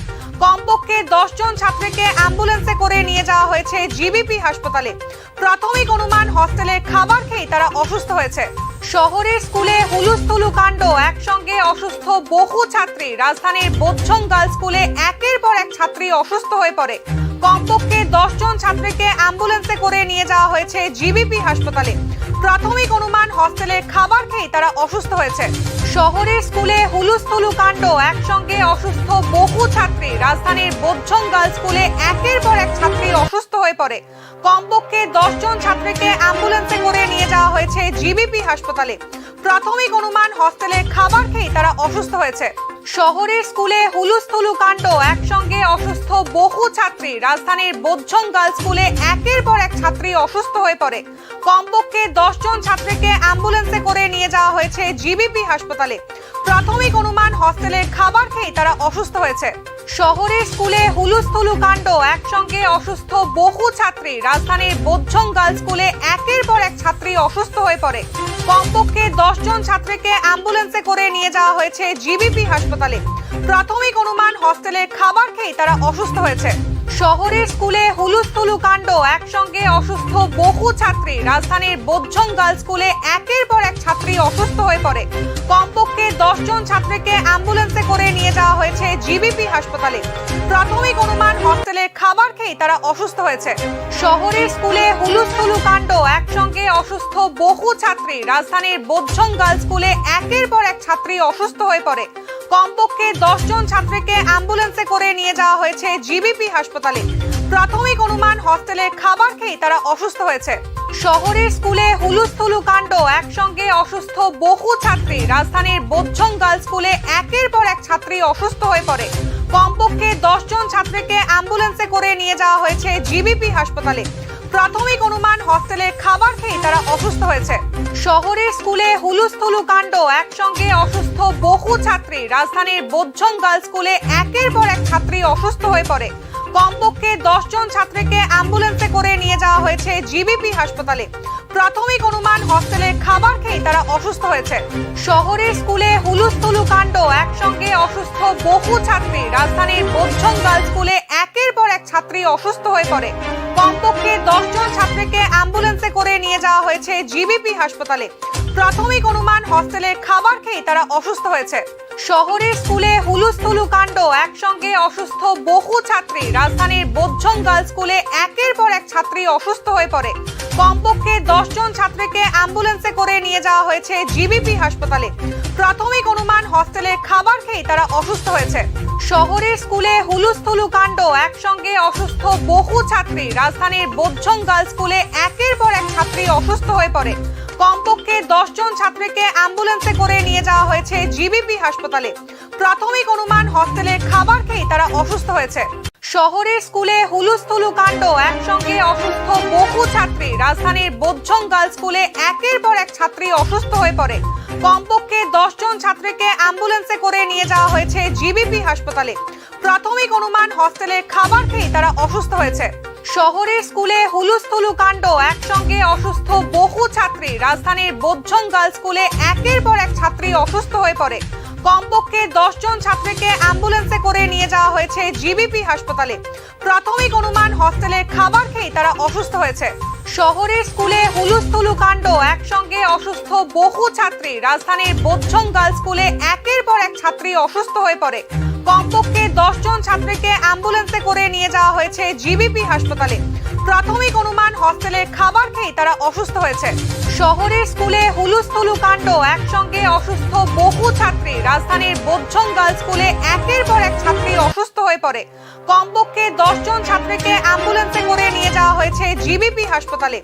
কমপক্ষে 10 জন ছাত্রীকে অ্যাম্বুলেন্সে করে নিয়ে যাওয়া হয়েছে জিবিপি হাসপাতালে। প্রাথমিক অনুমান, হস্টেলে খাবার খেয়ে তারা অসুস্থ হয়েছে। শহরের স্কুলে হুলুস্থুলু কাণ্ড, একসঙ্গে অসুস্থ বহু ছাত্রী। রাজধানীর বোঝং গার্লস স্কুলে একের পর এক ছাত্রী অসুস্থ হয়ে পড়ে। কমপক্ষে 10 জন ছাত্রীকে অ্যাম্বুলেন্সে করে নিয়ে যাওয়া হয়েছে জিবিপি হাসপাতালে। প্রাথমিক অনুমান, হস্টেলে খাবার খেয়ে তারা অসুস্থ হয়েছে। শহরের স্কুলে হুলুস্থুলু কাণ্ড, একসঙ্গে অসুস্থ বহু ছাত্রী। রাজধানীর বোঝং গার্লস স্কুলে একের পর এক ছাত্রী অসুস্থ হয়ে পড়ে। কমপক্ষে 10 জন ছাত্রীকে অ্যাম্বুলেন্সে করে নিয়ে যাওয়া হয়েছে জিবিপি হাসপাতালে। প্রাথমিক অনুমান, হস্টেলে খাবার খেয়ে তারা অসুস্থ হয়েছে। শহরের স্কুলে হুলুস্থুলু কাণ্ড, একসঙ্গে অসুস্থ বহু ছাত্রী। রাজধানীর বোঝং গার্লস স্কুলে একের পর এক ছাত্রী অসুস্থ হয়ে পড়ে। কমপক্ষে 10 জন ছাত্রীকে অ্যাম্বুলেন্সে করে নিয়ে যাওয়া হয়েছে জিবিপি হাসপাতালে। প্রাথমিক অনুমান, হস্টেলে খাবার খেয়ে তারা অসুস্থ হয়েছে। শহরের স্কুলে হুলুস্থুলু কাণ্ড, একসঙ্গে অসুস্থ বহু ছাত্রী। রাজধানীর বোঝং গার্লস স্কুলে একের পর এক ছাত্রী অসুস্থ হয়ে পড়ে। কমপক্ষে 10 জন ছাত্রীকে অ্যাম্বুলেন্সে করে নিয়ে যাওয়া হয়েছে জিবিপি হাসপাতালে। প্রাথমিক অনুমান, হস্টেলে খাবার খেয়ে তারা অসুস্থ হয়েছে। শহরের স্কুলে হুলুস্থুলু কাণ্ড, একসঙ্গে অসুস্থ বহু ছাত্রী। রাজধানীর বোঝং গার্লস স্কুলে একের পর এক ছাত্রী অসুস্থ হয়ে পড়ে। কমপক্ষে 10 জন ছাত্রীকে অ্যাম্বুলেন্সে করে নিয়ে যাওয়া হয়েছে জিবিপি হাসপাতালে। প্রাথমিক অনুমান, হস্টেলে খাবার খেয়ে তারা অসুস্থ হয়েছে। শহরের স্কুলে হুলুস্থুলু কাণ্ড, একসঙ্গে অসুস্থ বহু ছাত্রী। রাজধানীর বোঝং গার্লস স্কুলে একের পর এক ছাত্রী অসুস্থ হয়ে পড়ে। কমপক্ষে 10 জন ছাত্রীকে অ্যাম্বুলেন্সে করে নিয়ে যাওয়া হয়েছে জিবিপি হাসপাতালে। প্রাথমিক অনুমান, হস্টেলে খাবার খেয়ে তারা অসুস্থ হয়েছে। শহরের স্কুলে হুলুস্থুলু কাণ্ড, একসঙ্গে অসুস্থ বহু ছাত্রী। রাজধানীর বোঝং গার্লস স্কুলে একের পর এক ছাত্রী অসুস্থ হয়ে পড়ে। কমপক্ষে 10 জন ছাত্রীকে অ্যাম্বুলেন্সে করে নিয়ে যাওয়া হয়েছে জিবিপি হাসপাতালে। প্রাথমিক অনুমান, হস্টেলে খাবার খেয়ে তারা অসুস্থ হয়েছে। শহরের স্কুলে হুলুস্থুলু কাণ্ড, একসঙ্গে অসুস্থ বহু ছাত্রী। রাজধানীর বোঝং গার্লস স্কুলে একের পর এক ছাত্রী অসুস্থ হয়ে পড়ে। কমপক্ষে 10 জন ছাত্রীকে অ্যাম্বুলেন্সে করে নিয়ে যাওয়া হয়েছে জিবিপি হাসপাতালে। প্রাথমিক অনুমান হস্টেলের খাবার খেয়ে তারা অসুস্থ হয়েছে। শহরের স্কুলে হুলুস্থুলু কাণ্ড, একসঙ্গে অসুস্থ বহু ছাত্রী। রাজধানীর বোঝং গার্লস স্কুলে একের পর এক ছাত্রী অসুস্থ হয়ে পড়ে। কমপক্ষে 10 জন ছাত্রীকে অ্যাম্বুলেন্সে করে নিয়ে যাওয়া হয়েছে জিবিপি হাসপাতালে। প্রাথমিক অনুমান হস্টেলের খাবার খেয়ে তারা অসুস্থ হয়েছে। শহরের স্কুলে হুলুস্থুলু কাণ্ড, একসঙ্গে অসুস্থ বহু ছাত্রী। রাজধানীর বোঝং গার্লস স্কুলে একের পর এক ছাত্রী অসুস্থ হয়ে পড়ে। কমপক্ষে 10 জন ছাত্রীকে অ্যাম্বুলেন্সে করে নিয়ে যাওয়া হয়েছে জিবিপি হাসপাতালে। প্রাথমিক অনুমান হস্টেলের খাবার খেয়ে তারা অসুস্থ হয়েছে। শহরের স্কুলে হুলুস্থুলু কাণ্ড, একসঙ্গে অসুস্থ বহু ছাত্রী। রাজধানীর বোঝং গার্লস স্কুলে একের পর এক ছাত্রী অসুস্থ হয়ে পড়ে। কমপক্ষে 10 জন ছাত্রীকে অ্যাম্বুলেন্সে করে নিয়ে যাওয়া হয়েছে জিবিপি হাসপাতালে। প্রাথমিক অনুমান হস্টেলের খাবার খেয়ে তারা অসুস্থ হয়েছে। শহরের স্কুলে হুলুস্থুলু কাণ্ড, একসঙ্গে অসুস্থ বহু ছাত্রী। রাজধানীর বোঝং গার্লস স্কুলে একের পর এক ছাত্রী অসুস্থ হয়ে পড়ে। কমপক্ষে 10 জন ছাত্রীকে অ্যাম্বুলেন্সে করে নিয়ে যাওয়া হয়েছে জিবিপি হাসপাতালে। প্রাথমিক অনুমান হস্টেলের খাবার খেয়ে তারা অসুস্থ হয়েছে। শহরের স্কুলে হুলুস্থুলু কাণ্ড, একসঙ্গে অসুস্থ বহু ছাত্রী। রাজধানীর বোঝং গার্লস স্কুলে একের পর এক ছাত্রী অসুস্থ হয়ে পড়ে। কমপক্ষে 10 জন ছাত্রীকে অ্যাম্বুলেন্সে করে নিয়ে যাওয়া হয়েছে জিবিপি হাসপাতালে। প্রাথমিক অনুমান হস্টেলের খাবার খেয়ে তারা অসুস্থ হয়েছে। শহরের স্কুলে হুলুস্থুলু কাণ্ড, একসঙ্গে অসুস্থ বহু ছাত্রী। রাজধানীর বোঝং গার্লস স্কুলে একের পর এক ছাত্রী অসুস্থ হয়ে পড়ে। কমপক্ষে 10 জন ছাত্রীকে অ্যাম্বুলেন্সে করে নিয়ে যাওয়া হয়েছে জিবিপি হাসপাতালে। প্রাথমিক অনুমান হস্টেলের খাবার খেয়ে তারা অসুস্থ হয়েছে। শহরের স্কুলে হুলুস্থুলু কাণ্ড, একসঙ্গে অসুস্থ বহু ছাত্রী। রাজধানীর বোঝং গার্লস স্কুলে একের পর এক ছাত্রী অসুস্থ হয়ে পড়ে। কমপক্ষে 10 জন ছাত্রীকে অ্যাম্বুলেন্সে করে নিয়ে যাওয়া হয়েছে জিবিপি হাসপাতালে।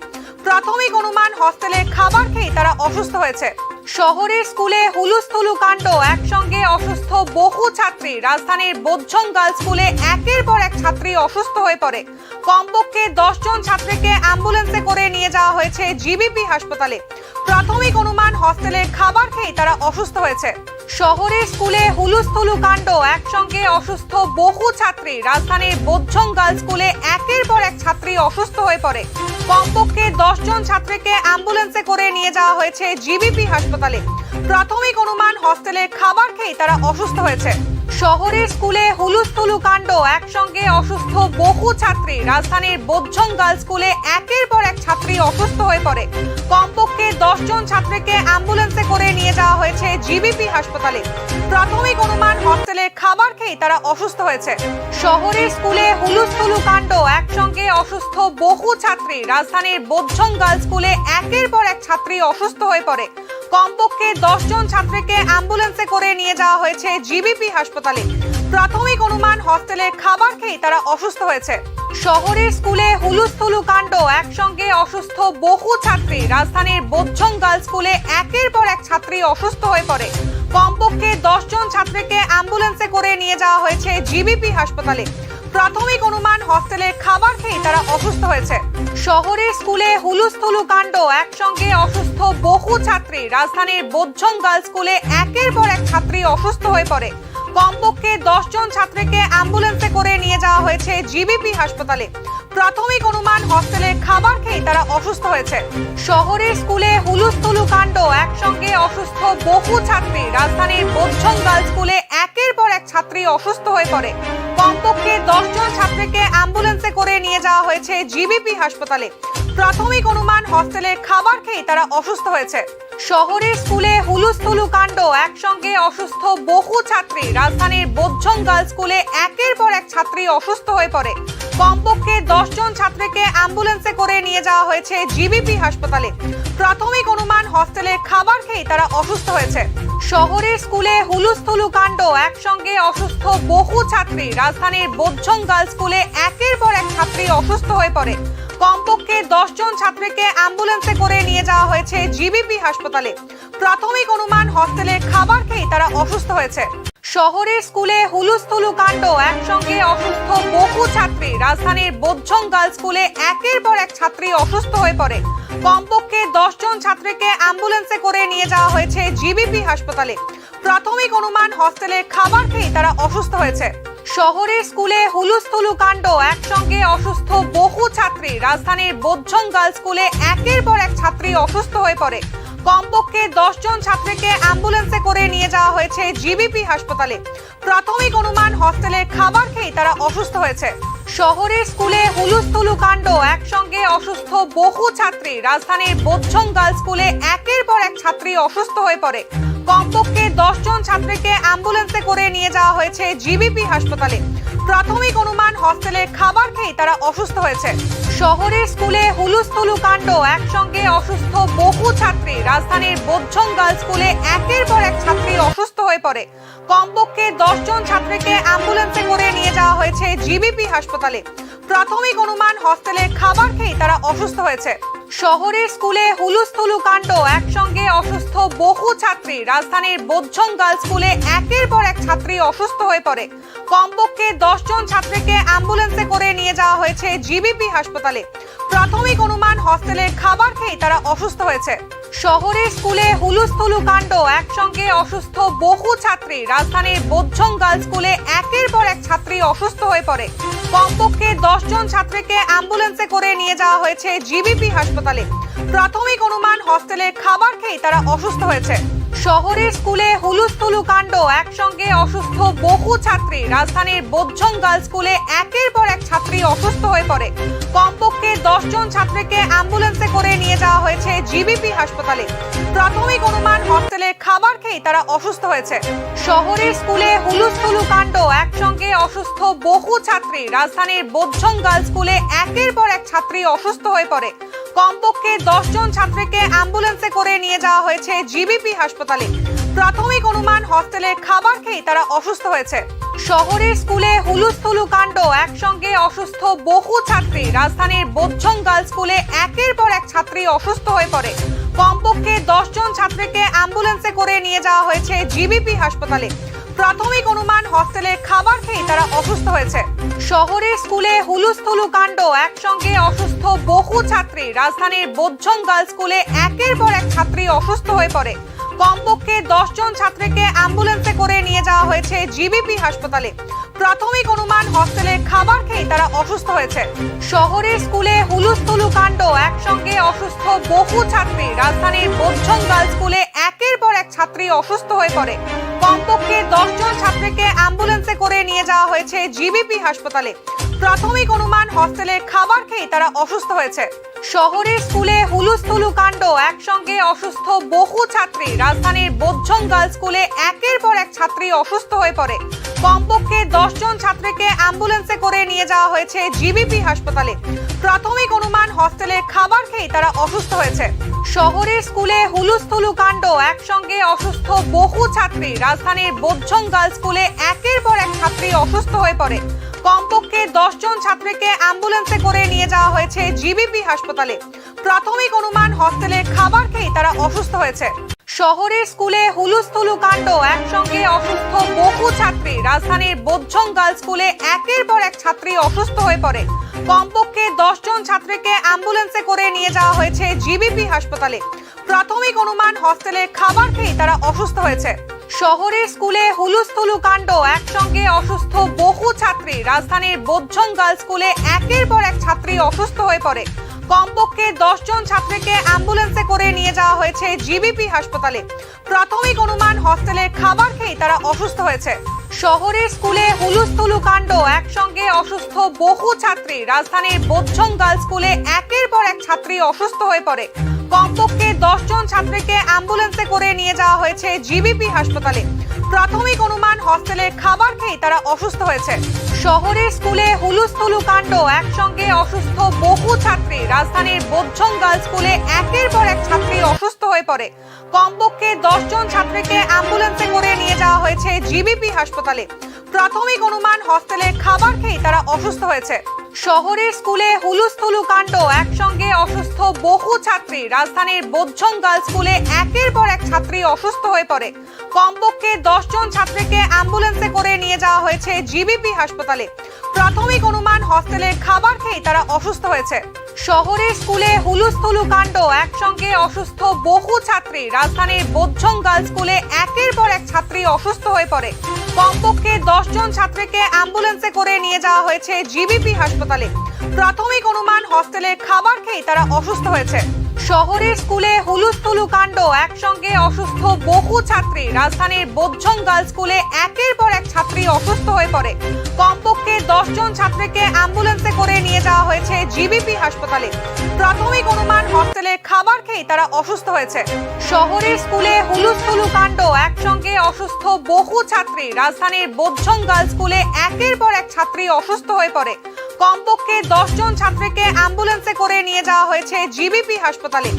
প্রাথমিক অনুমান হস্টেলের খাবার খেয়ে তারা অসুস্থ হয়েছে। শহরের স্কুলে হুলুস্থুলু কাণ্ড, একসঙ্গে অসুস্থ বহু ছাত্রী। রাজধানীর বোঝং গার্লস স্কুলে একের পর এক ছাত্রী অসুস্থ হয়ে পড়ে। কমপক্ষে 10 জন ছাত্রীকে অ্যাম্বুলেন্সে করে নিয়ে যাওয়া হয়েছে জিবিপি হাসপাতালে। প্রাথমিক অনুমান হস্টেলের খাবার খেয়ে তারা অসুস্থ হয়েছে। শহরের স্কুলে হুলুস্থুলু কাণ্ড, একসঙ্গে অসুস্থ বহু ছাত্রী। রাজধানীর বোঝং গার্লস স্কুলে একের পর এক ছাত্রী অসুস্থ হয়ে পড়ে। কমপক্ষে 10 জন ছাত্রীকে অ্যাম্বুলেন্সে করে নিয়ে যাওয়া হয়েছে জিবিপি হাসপাতালে। প্রাথমিক অনুমান হস্টেলের খাবার খেয়ে তারা অসুস্থ হয়েছে। শহরের স্কুলে হুলুস্থুলু কাণ্ড, একসঙ্গে অসুস্থ বহু ছাত্রী। রাজধানীর বোঝং গার্লস স্কুলে একের পর এক ছাত্রী অসুস্থ হয়ে পড়ে। কমপক্ষে 10 জন ছাত্রীকে অ্যাম্বুলেন্সে করে নিয়ে যাওয়া হয়েছে জিবিপি হাসপাতালে। প্রাথমিক অনুমান হস্টেলের খাবার খেয়ে তারা অসুস্থ হয়েছে। শহরের স্কুলে হুলুস্থুলু কাণ্ড, একসঙ্গে অসুস্থ বহু ছাত্রী। রাজধানীর বোঝং গার্লস স্কুলে একের পর এক ছাত্রী অসুস্থ হয়ে পড়ে। কমপক্ষে 10 জন ছাত্রীকে অ্যাম্বুলেন্সে করে নিয়ে যাওয়া হয়েছে জিবিপি হাসপাতালে। প্রাথমিক অনুমান হস্টেলের খাবার খেয়ে তারা অসুস্থ হয়েছে। শহরের স্কুলে হুলুস্থুলু কাণ্ড, একসঙ্গে অসুস্থ বহু ছাত্রী। রাজধানীর বোঝং গার্লস স্কুলে একের পর এক ছাত্রী অসুস্থ হয়ে পড়ে। কমপক্ষে 10 জন ছাত্রীকে অ্যাম্বুলেন্সে করে নিয়ে যাওয়া হয়েছে জিবিপি হাসপাতালে। প্রাথমিক অনুমান হস্টেলের খাবার খেয়ে তারা অসুস্থ হয়েছে। শহরের স্কুলে হুলুস্থুলু কাণ্ড, একসঙ্গে অসুস্থ বহু ছাত্রী। রাজধানীর বোঝং গার্লস স্কুলে একের পর এক ছাত্রী অসুস্থ হয়ে পড়ে। কমপক্ষে 10 জন ছাত্রীকে অ্যাম্বুলেন্সে করে নিয়ে যাওয়া হয়েছে জিবিপি হাসপাতালে। প্রাথমিক অনুমান হস্টেলের খাবার খেয়ে তারা অসুস্থ হয়েছে। শহরের স্কুলে হুলুস্থুলু কাণ্ড, একসঙ্গে অসুস্থ বহু ছাত্রী। রাজধানীর বোঝং গার্লস স্কুলে একের পর এক ছাত্রী অসুস্থ হয়ে পড়ে। কমপক্ষে 10 জন ছাত্রীকে অ্যাম্বুলেন্সে করে নিয়ে যাওয়া হয়েছে জিবিপি হাসপাতালে। প্রাথমিক অনুমান হস্টেলের খাবার খেয়ে তারা অসুস্থ হয়েছে। শহরের স্কুলে হুলুস্থুলু কাণ্ড, একসঙ্গে অসুস্থ বহু ছাত্রী। রাজধানীর বোঝং গার্লস স্কুলে একের পর এক ছাত্রী অসুস্থ হয়ে পড়ে। কমপক্ষে 10 জন ছাত্রীকে অ্যাম্বুলেন্সে করে নিয়ে যাওয়া হয়েছে জিবিপি হাসপাতালে। প্রাথমিক অনুমান হস্টেলের খাবার খেয়ে তারা অসুস্থ হয়েছে। শহরের স্কুলে হুলুস্থুলু কাণ্ড, একসঙ্গে অসুস্থ বহু ছাত্রী। রাজধানীর বোঝং গার্লস স্কুলে একের পর এক ছাত্রী অসুস্থ হয়ে পড়ে। কমপক্ষে 10 জন ছাত্রীকে অ্যাম্বুলেন্সে করে নিয়ে যাওয়া হয়েছে জিবিপি হাসপাতালে। প্রাথমিক অনুমান হস্টেলের খাবার খেয়ে তারা অসুস্থ হয়েছে। শহরের স্কুলে হুলুস্থুলু কাণ্ড, একসঙ্গে অসুস্থ বহু ছাত্রী। রাজধানীর বোঝং গার্লস স্কুলে একের পর এক ছাত্রী অসুস্থ হয়ে পড়ে। কমপক্ষে 10 জন ছাত্রীকে অ্যাম্বুলেন্সে করে নিয়ে যাওয়া হয়েছে জিবিপি হাসপাতালে। প্রাথমিক অনুমান হস্টেলের খাবার খেয়ে তারা অসুস্থ হয়েছে। শহরের স্কুলে হুলুস্থুলু কাণ্ড, একসঙ্গে অসুস্থ বহু ছাত্রী। রাজধানীর বোঝং গার্লস স্কুলে একের পর এক ছাত্রী অসুস্থ হয়ে পড়ে। কমপক্ষে 10 জন ছাত্রীকে অ্যাম্বুলেন্সে করে নিয়ে যাওয়া হয়েছে জিবিপি হাসপাতালে। প্রাথমিক অনুমান, হস্টেলের খাবার খেয়ে তারা অসুস্থ হয়েছে। শহরের স্কুলে হুলুস্থুলু কাণ্ড, একসঙ্গে অসুস্থ বহু ছাত্রী। রাজধানীর বোঝং গার্লস স্কুলে একের পর এক ছাত্রী অসুস্থ হয়ে পড়ে। কমপক্ষে 10 জন ছাত্রীকে অ্যাম্বুলেন্সে করে নিয়ে যাওয়া হয়েছে জিবিপি হাসপাতালে। প্রাথমিক অনুমান, হস্টেলের খাবার খেয়ে তারা অসুস্থ হয়েছে। শহরের স্কুলে হুলুস্থুলু কাণ্ড, একসঙ্গে অসুস্থ বহু ছাত্রী। রাজধানীর বোঝং গার্লস স্কুলে একের পর এক ছাত্রী অসুস্থ হয়ে পড়ে। কমপক্ষে 10 জন ছাত্রীকে অ্যাম্বুলেন্সে করে নিয়ে যাওয়া হয়েছে জিবিপি হাসপাতালে। প্রাথমিক অনুমান, হস্টেলের খাবার খেয়ে তারা অসুস্থ হয়েছে। শহরের স্কুলে হুলুস্থুলু কাণ্ড, একসঙ্গে অসুস্থ বহু ছাত্রী। রাজধানীর বোঝং গার্লস স্কুলে একের পর এক ছাত্রী অসুস্থ হয়ে পড়ে। কমপক্ষে 10 জন ছাত্রীকে অ্যাম্বুলেন্সে করে নিয়ে যাওয়া হয়েছে জিবিপি হাসপাতালে। প্রাথমিক অনুমান, হস্টেলের খাবার খেয়ে তারা অসুস্থ হয়েছে। শহরের স্কুলে হুলুস্থুলু কাণ্ড, একসঙ্গে অসুস্থ বহু ছাত্রী। রাজধানীর বোঝং গার্লস স্কুলে একের পর এক ছাত্রী অসুস্থ হয়ে পড়ে। কমপক্ষে 10 জন ছাত্রীকে অ্যাম্বুলেন্সে করে নিয়ে যাওয়া হয়েছে জিবিপি হাসপাতালে। প্রাথমিক অনুমান, হস্টেলের খাবার খেয়ে তারা অসুস্থ হয়েছে। শহরের স্কুলে হুলুস্থুলু কাণ্ড, একসঙ্গে অসুস্থ বহু ছাত্রী। রাজধানীর বোঝং গার্লস স্কুলে একের পর এক ছাত্রী অসুস্থ হয়ে পড়ে। কমপক্ষে 10 জন ছাত্রীকে অ্যাম্বুলেন্সে করে নিয়ে যাওয়া হয়েছে জিবিপি হাসপাতালে। প্রাথমিক অনুমান, হস্টেলের খাবার খেয়ে তারা অসুস্থ হয়েছে। শহরের স্কুলে হুলুস্থুলু কাণ্ড, একসঙ্গে অসুস্থ বহু ছাত্রী। রাজধানীর বোঝং গার্লস স্কুলে একের পর এক ছাত্রী অসুস্থ হয়ে পড়ে। কমপক্ষে 10 জন ছাত্রীকে অ্যাম্বুলেন্সে করে নিয়ে যাওয়া হয়েছে জিবিপি হাসপাতালে। প্রাথমিক অনুমান, হস্টেলের খাবার খেয়ে তারা অসুস্থ হয়েছে। শহরের স্কুলে হুলুস্থুলু কাণ্ড, একসঙ্গে অসুস্থ বহু ছাত্রী। রাজধানীর বোঝং গার্লস স্কুলে একের পর এক ছাত্রী অসুস্থ হয়ে পড়ে। কমপক্ষে 10 জন ছাত্রীকে অ্যাম্বুলেন্সে করে নিয়ে যাওয়া হয়েছে জিবিপি হাসপাতালে। প্রাথমিক অনুমান, হস্টেলের খাবার খেয়ে তারা অসুস্থ হয়েছে। শহরের স্কুলে হুলুস্থুলু কাণ্ড, একসঙ্গে অসুস্থ বহু ছাত্রী। রাজধানীর বোঝং গার্লস স্কুলে একের পর এক ছাত্রী অসুস্থ হয়ে পড়ে। কমপক্ষে 10 জন ছাত্রীকে অ্যাম্বুলেন্সে করে নিয়ে যাওয়া হয়েছে জিবিপি হাসপাতালে। প্রাথমিক অনুমান, হস্টেলের খাবার খেয়ে তারা অসুস্থ হয়েছে। শহরের স্কুলে হুলুস্থুলু কাণ্ড, একসঙ্গে অসুস্থ বহু ছাত্রী। রাজধানীর বোঝং গার্লস স্কুলে একের পর এক ছাত্রী অসুস্থ হয়ে পড়ে। কমপক্ষে 10 জন ছাত্রীকে অ্যাম্বুলেন্সে করে নিয়ে যাওয়া হয়েছে জিবিপি হাসপাতালে। প্রাথমিক অনুমান, হস্টেলের খাবার খেয়ে তারা অসুস্থ হয়েছে। শহরের স্কুলে হুলুস্থুলু কাণ্ড, একসঙ্গে অসুস্থ বহু ছাত্রী। রাজধানীর বোঝং গার্লস স্কুলে একের পর এক ছাত্রী অসুস্থ হয়ে পড়ে। কমপক্ষে 10 জন ছাত্রীকে অ্যাম্বুলেন্সে করে নিয়ে যাওয়া হয়েছে জিবিপি হাসপাতালে। প্রাথমিক অনুমান, হস্টেলের খাবার খেয়ে তারা অসুস্থ হয়েছে। শহরের স্কুলে হুলুস্থুলু কাণ্ড, একসঙ্গে অসুস্থ বহু ছাত্রী। রাজধানীর বোঝং গার্লস স্কুলে একের পর এক ছাত্রী অসুস্থ হয়ে পড়ে। কমপক্ষে 10 জন ছাত্রীকে অ্যাম্বুলেন্সে করে নিয়ে যাওয়া হয়েছে জিবিপি হাসপাতালে। প্রাথমিক অনুমান, হস্টেলের খাবার খেয়ে তারা অসুস্থ হয়েছে। শহরের স্কুলে হুলুস্থুলু কাণ্ড, একসঙ্গে অসুস্থ বহু ছাত্রী। রাজধানীর বোঝং গার্লস স্কুলে একের পর এক ছাত্রী অসুস্থ হয়ে পড়ে। কমপক্ষে 10 জন ছাত্রীকে অ্যাম্বুলেন্সে করে নিয়ে যাওয়া হয়েছে জিবিপি হাসপাতালে। প্রাথমিক অনুমান, হস্টেলের খাবার খেয়ে তারা অসুস্থ হয়েছে। শহরের স্কুলে হুলুস্থুলু কাণ্ড, একসঙ্গে অসুস্থ বহু ছাত্রী। রাজধানীর বোঝং গার্লস স্কুলে একের পর এক ছাত্রী অসুস্থ হয়ে পড়ে। কমপক্ষে 10 জন ছাত্রীকে অ্যাম্বুলেন্সে করে নিয়ে যাওয়া হয়েছে জিবিপি হাসপাতালে। প্রাথমিক অনুমান, হস্টেলের খাবার খেয়ে তারা অসুস্থ হয়েছে। শহরের স্কুলে হুলুস্থুলু কাণ্ড, একসঙ্গে অসুস্থ বহু ছাত্রী। রাজধানীর বোঝং গার্লস স্কুলে একের পর এক ছাত্রী অসুস্থ হয়ে পড়ে। কমপক্ষে 10 জন ছাত্রীকে অ্যাম্বুলেন্সে করে নিয়ে যাওয়া হয়েছে জিবিপি হাসপাতালে। প্রাথমিক অনুমান, হস্টেলের খাবার খেয়ে তারা অসুস্থ হয়েছে। শহরের স্কুলে হুলুস্থুলু কাণ্ড, একসঙ্গে অসুস্থ বহু ছাত্রী। রাজধানীর বোঝং গার্লস স্কুলে একের পর এক ছাত্রী অসুস্থ হয়ে পড়ে। কমপক্ষে 10 জন ছাত্রীকে অ্যাম্বুলেন্সে করে নিয়ে যাওয়া হয়েছে জিবিপি হাসপাতালে। প্রাথমিক অনুমান, হস্টেলের খাবার খেয়ে তারা অসুস্থ হয়েছে। শহরের স্কুলে হুলুস্থুলু কাণ্ড, একসঙ্গে অসুস্থ বহু ছাত্রী। রাজধানীর বোঝং গার্লস স্কুলে একের পর এক ছাত্রী অসুস্থ হয়ে পড়ে। কমপক্ষে 10 জন ছাত্রীকে অ্যাম্বুলেন্সে করে নিয়ে যাওয়া হয়েছে জিবিপি হাসপাতালে। প্রাথমিক অনুমান, হস্টেলের খাবার খেয়ে তারা অসুস্থ হয়েছে। শহরের স্কুলে হুলুস্থুলু কাণ্ড, একসঙ্গে অসুস্থ বহু ছাত্রী। রাজধানীর বোঝং গার্লস স্কুলে একের পর এক ছাত্রী অসুস্থ হয়ে পড়ে। কমপক্ষে 10 জন ছাত্রীকে অ্যাম্বুলেন্সে করে নিয়ে যাওয়া হয়েছে জিবিপি হাসপাতালে। প্রাথমিক অনুমান হস্টেলের খাবার খেয়ে তারা অসুস্থ হয়েছে। শহরের স্কুলে হুলুস্থুলু কাণ্ড, একসঙ্গে অসুস্থ বহু ছাত্রী। রাজধানীর বোঝং গার্লস স্কুলে একের পর এক ছাত্রী অসুস্থ হয়ে পড়ে। কমপক্ষে 10 জন ছাত্রীকে অ্যাম্বুলেন্সে করে নিয়ে যাওয়া হয়েছে জিবিপি হাসপাতালে। প্রাথমিক অনুমান হস্টেলের খাবার খেয়ে তারা অসুস্থ হয়েছে। শহরের স্কুলে হুলুস্থুলু কাণ্ড, একসঙ্গে অসুস্থ বহু ছাত্রী। রাজধানীর বোঝং গার্লস স্কুলে একের পর এক ছাত্রী অসুস্থ হয়ে পড়ে। কমপক্ষে 10 জন ছাত্রীকে অ্যাম্বুলেন্সে করে নিয়ে যাওয়া হয়েছে জিবিপি হাসপাতালে।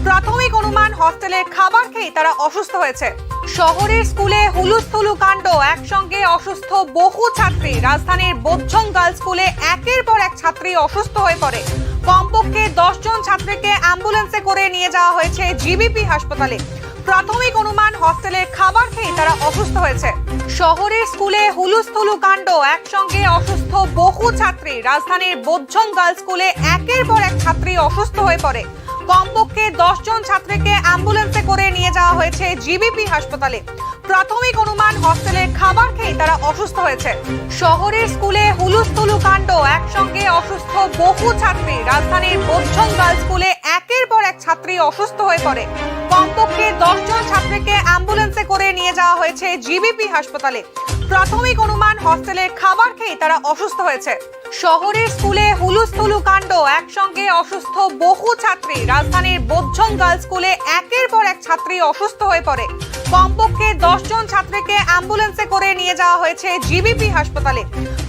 প্রাথমিক অনুমান হস্টেলের খাবার খেয়ে তারা অসুস্থ হয়েছে। শহরের স্কুলে হুলুস্থুলু কাণ্ড, একসঙ্গে অসুস্থ বহু ছাত্রী। রাজধানীর বোঝং গার্লস স্কুলে একের পর এক ছাত্রী অসুস্থ হয়ে পড়ে। কমপক্ষে 10 জন ছাত্রীকে অ্যাম্বুলেন্সে করে নিয়ে যাওয়া হয়েছে জিবিপি হাসপাতালে। প্রাথমিক অনুমান হস্টেলের খাবার খেয়ে তারা অসুস্থ হয়েছে। শহরের স্কুলে হুলুস্থুলু কাণ্ড, একসঙ্গে অসুস্থ বহু ছাত্রী। রাজধানীর বোঝং গার্লস স্কুলে একের পর এক ছাত্রী অসুস্থ হয়ে পড়ে। কমপক্ষে 10 জন ছাত্রীকে অ্যাম্বুলেন্সে করে নিয়ে যাওয়া হয়েছে জিবিপি হাসপাতালে। প্রাথমিক অনুমান হস্টেলের খাবার খেয়ে তারা অসুস্থ হয়েছে। শহরের স্কুলে হুলুস্থুলু কাণ্ড, একসঙ্গে অসুস্থ বহু ছাত্রী। রাজধানীর বোঝং গার্লস স্কুলে একের পর এক ছাত্রী অসুস্থ হয়ে পড়ে। কমপক্ষে 10 জন ছাত্রীকে অ্যাম্বুলেন্সে করে নিয়ে যাওয়া হয়েছে জিবিপি হাসপাতালে। প্রাথমিক অনুমান হস্টেলের খাবার খেয়ে তারা অসুস্থ হয়েছে। শহরের স্কুলে হুলুস্থুলু কাণ্ড, একসঙ্গে অসুস্থ বহু ছাত্রী। রাজধানীর বোঝং গার্লস স্কুলে একের পর এক ছাত্রী অসুস্থ হয়ে পড়ে। কমপক্ষে 10 জন ছাত্রীকে অ্যাম্বুলেন্সে করে নিয়ে যাওয়া হয়েছে জিবিপি হাসপাতালে।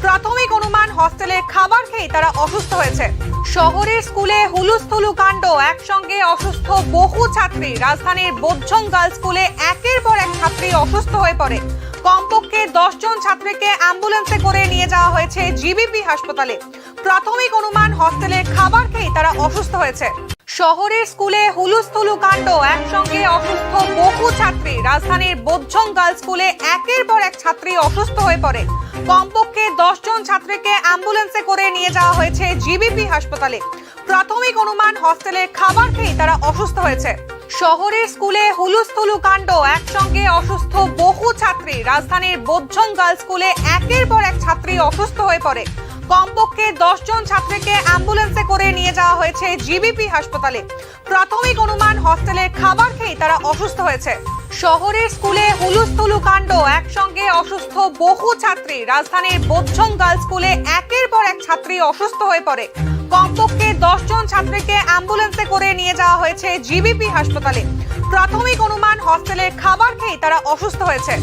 প্রাথমিক অনুমান হস্টেলের খাবার খেয়ে তারা অসুস্থ হয়েছে। শহরের স্কুলে হুলুস্থুলু কাণ্ড, একসঙ্গে অসুস্থ বহু ছাত্রী। রাজধানীর বোঝং গার্লস স্কুলে একের পর এক ছাত্রী অসুস্থ হয়ে পড়ে। কমপক্ষে 10 জন ছাত্রীকে অ্যাম্বুলেন্সে করে নিয়ে যাওয়া হয়েছে জিবিপি হাসপাতালে। প্রাথমিক অনুমান হস্টেলের খাবার খেয়ে তারা অসুস্থ হয়েছে। শহরের স্কুলে হুলুস্থুলু কাণ্ড, একসঙ্গে অসুস্থ বহু ছাত্রী। রাজধানীর বোঝং গার্লস স্কুলে একের পর এক ছাত্রী অসুস্থ হয়ে পড়ে। কমপক্ষে 10 জন ছাত্রীকে অ্যাম্বুলেন্সে করে নিয়ে যাওয়া হয়েছে জিবিপি হাসপাতালে। প্রাথমিক অনুমান হস্টেলের খাবার খেয়ে তারা অসুস্থ হয়েছে। শহরের স্কুলে হুলুস্থুলু কাণ্ড, একসঙ্গে অসুস্থ বহু ছাত্রী। রাজধানীর বোঝং গার্লস স্কুলে একের পর এক ছাত্রী অসুস্থ হয়ে পড়ে। কমপক্ষে 10 জন ছাত্রীকে অ্যাম্বুলেন্সে করে নিয়ে যাওয়া হয়েছে জিবিপি হাসপাতালে। প্রাথমিক অনুমান হস্টেলের খাবার খেয়ে তারা অসুস্থ হয়েছে। শহরের স্কুলে হুলুস্থুলু কাণ্ড, একসঙ্গে অসুস্থ বহু ছাত্রী। রাজধানীর বোঝং গার্লস স্কুলে একের পর এক ছাত্রী অসুস্থ হয়ে পড়ে। কমপক্ষে 10 জন ছাত্রীকে অ্যাম্বুলেন্সে করে নিয়ে যাওয়া হয়েছে জিবিপি হাসপাতালে। প্রাথমিক অনুমান হস্টেলের খাবার খেয়ে তারা অসুস্থ হয়েছে।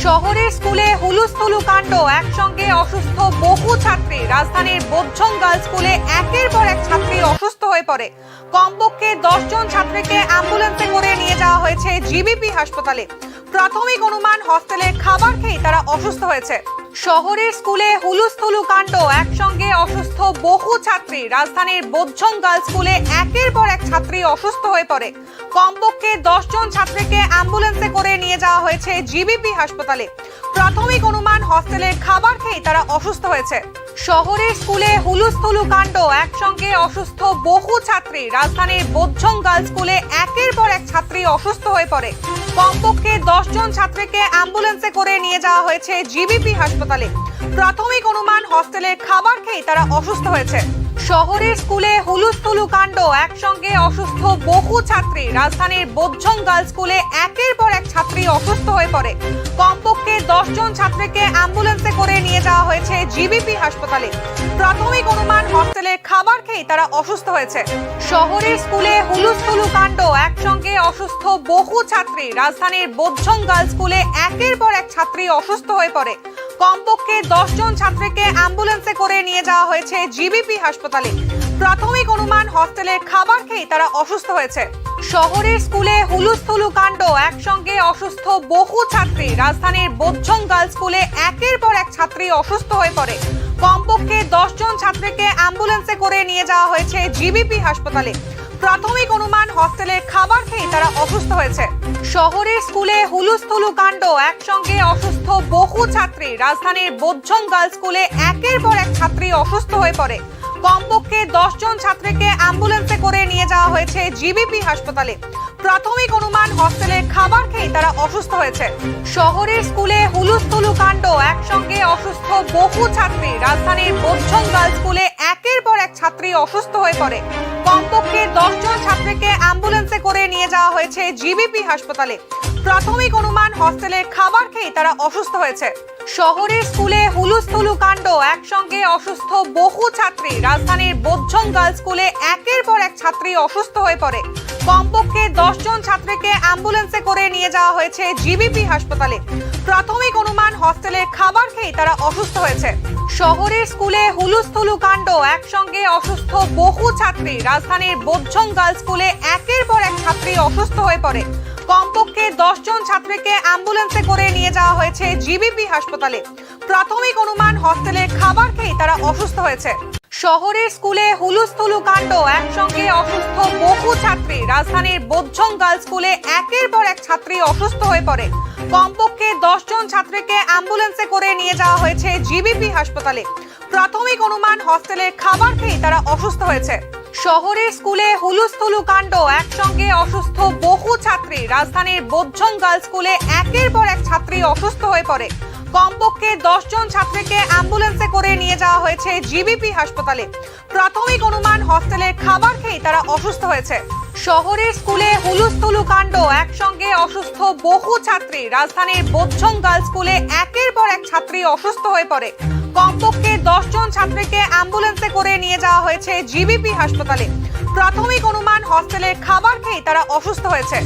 শহরের স্কুলে হুলুস্থুলু কাণ্ড, একসঙ্গে অসুস্থ বহু ছাত্রী। রাজধানীর বোঝং গার্লস স্কুলে একের পর এক ছাত্রী অসুস্থ হয়ে পড়ে। কমপক্ষে 10 জন ছাত্রীকে অ্যাম্বুলেন্সে করে নিয়ে যাওয়া হয়েছে জিবিপি হাসপাতালে। প্রাথমিক অনুমান হস্টেলের খাবার খেয়ে তারা অসুস্থ হয়েছে। শহরের স্কুলে হুলুস্থুলু কাণ্ড, একসঙ্গে অসুস্থ বহু ছাত্রী। রাজধানীর বোঝং গার্লস স্কুলে একের পর এক ছাত্রী অসুস্থ হয়ে পড়ে। কমপক্ষে 10 জন ছাত্রীকে অ্যাম্বুলেন্সে করে নিয়ে যাওয়া হয়েছে জিবিপি হাসপাতালে। প্রাথমিক অনুমান হস্টেলের খাবার খেয়ে তারা অসুস্থ হয়েছে। শহরের স্কুলে হুলুস্থুলু কাণ্ড, একসঙ্গে অসুস্থ বহু ছাত্রী। রাজধানীর বোঝং গার্লস স্কুলে একের পর এক ছাত্রী অসুস্থ হয়ে পড়ে। কমপক্ষে 10 জন ছাত্রীকে অ্যাম্বুলেন্সে করে নিয়ে যাওয়া হয়েছে জিবিপি হাসপাতালে। প্রাথমিক অনুমান হস্টেলের খাবার খেয়ে তারা অসুস্থ হয়েছে। শহরের স্কুলে হুলুস্থুলু কাণ্ড, একসঙ্গে অসুস্থ বহু ছাত্রী। রাজধানীর বোঝং গার্লস স্কুলে একের পর এক ছাত্রী অসুস্থ হয়ে পড়ে। কমপক্ষে 10 জন ছাত্রীকে অ্যাম্বুলেন্সে করে নিয়ে যাওয়া হয়েছে জিবিপি হাসপাতালে। প্রাথমিক অনুমান হস্টেলের খাবার খেয়ে তারা অসুস্থ হয়েছে। শহরের স্কুলে হুলুস্থুলু কাণ্ড, একসঙ্গে অসুস্থ বহু ছাত্রী। রাজধানীর বোঝং গার্লস স্কুলে একের পর এক ছাত্রী অসুস্থ হয়ে পড়ে। কমপক্ষে 10 জন ছাত্রীকে অ্যাম্বুলেন্সে করে নিয়ে যাওয়া হয়েছে জিবিপি হাসপাতালে। প্রাথমিক অনুমান হস্টেলের খাবার খেয়ে তারা অসুস্থ হয়েছে। শহরের স্কুলে হুলুস্থুলু কাণ্ড, একসঙ্গে অসুস্থ বহু ছাত্রী। রাজধানীর বোঝং গার্লস স্কুলে একের পর এক ছাত্রী অসুস্থ হয়ে পড়ে। কমপক্ষে 10 জন ছাত্রীকে অ্যাম্বুলেন্সে করে নিয়ে যাওয়া হয়েছে জিবিপি হাসপাতালে। প্রাথমিক অনুমান হস্টেলের খাবার খেয়ে তারা অসুস্থ হয়েছে। শহরের স্কুলে হুলুস্থুলু কাণ্ড, একসঙ্গে অসুস্থ বহু ছাত্রী। রাজধানীর বোঝং গার্লস স্কুলে একের পর এক ছাত্রী অসুস্থ হয়ে পড়ে। কমপক্ষে 10 জন ছাত্রীকে অ্যাম্বুলেন্সে করে নিয়ে যাওয়া হয়েছে জিবিপি হাসপাতালে। প্রাথমিক অনুমান হস্টেলের খাবার খেয়ে তারা অসুস্থ হয়েছে। শহরের স্কুলে হুলুস্থুলু কাণ্ড, একসঙ্গে অসুস্থ বহু ছাত্রী। রাজধানীর বোধঝং গার্লস স্কুলে একের পর এক ছাত্রী অসুস্থ হয়ে পড়ে। কমপক্ষে 10 জন ছাত্রীকে অ্যাম্বুলেন্সে করে নিয়ে যাওয়া হয়েছে জিবিপি হাসপাতালে। প্রাথমিক অনুমান হস্টেলের খাবার খেয়ে তারা অসুস্থ হয়েছে। শহরের স্কুলে হুলুস্থুলু কাণ্ড, একসঙ্গে অসুস্থ বহু ছাত্রী। রাজধানীর বোধঝং গার্লস স্কুলে একের পর এক ছাত্রী অসুস্থ হয়ে পড়ে। কমপক্ষে 10 জন ছাত্রীকে অ্যাম্বুলেন্সে করে নিয়ে যাওয়া হয়েছে জিবিপি হাসপাতালে। প্রাথমিক অনুমান হস্টেলের খাবার খেয়ে তারা অসুস্থ হয়েছে। শহরের স্কুলে হুলুস্থুলু কাণ্ড, একসঙ্গে অসুস্থ বহু ছাত্রী। রাজধানীর বোধঝং গার্লস স্কুলে একের পর এক ছাত্রী অসুস্থ হয়ে পড়ে। কমপক্ষে 10 জন ছাত্রীকে অ্যাম্বুলেন্সে করে নিয়ে যাওয়া হয়েছে জিবিপি হাসপাতালে। প্রাথমিক অনুমান হস্টেলের খাবার খেয়ে তারা অসুস্থ হয়েছে। শহরের স্কুলে হুলুস্থুলু কাণ্ড, একসঙ্গে অসুস্থ বহু ছাত্রী। রাজধানীর বোধঝং গার্লস স্কুলে একের পর এক ছাত্রী অসুস্থ হয়ে পড়ে। কমপক্ষে 10 জন ছাত্রীকে অ্যাম্বুলেন্সে করে নিয়ে যাওয়া হয়েছে জিবিপি হাসপাতালে। প্রাথমিক অনুমান হস্টেলের খাবার খেয়ে তারা অসুস্থ হয়েছে। শহরের স্কুলে হুলুস্থুলু কাণ্ড, একসঙ্গে অসুস্থ বহু ছাত্রী। রাজধানীর বোধঝং গার্লস স্কুলে একের পর এক ছাত্রী অসুস্থ হয়ে পড়ে। কমপক্ষে 10 জন ছাত্রীকে অ্যাম্বুলেন্সে করে নিয়ে যাওয়া হয়েছে জিবিপি হাসপাতালে। প্রাথমিক অনুমান হস্টেলের খাবার খেয়ে তারা অসুস্থ হয়েছে। শহরের স্কুলে হুলুস্থুলু কাণ্ড, একসঙ্গে অসুস্থ বহু ছাত্রী। রাজধানীর বোধঝং গার্লস স্কুলে একের পর এক ছাত্রী অসুস্থ হয়ে পড়ে। কমপক্ষে 10 জন ছাত্রীকে অ্যাম্বুলেন্সে করে নিয়ে যাওয়া হয়েছে জিবিপি হাসপাতালে। প্রাথমিক অনুমান হস্টেলের খাবার খেয়ে তারা অসুস্থ হয়েছে।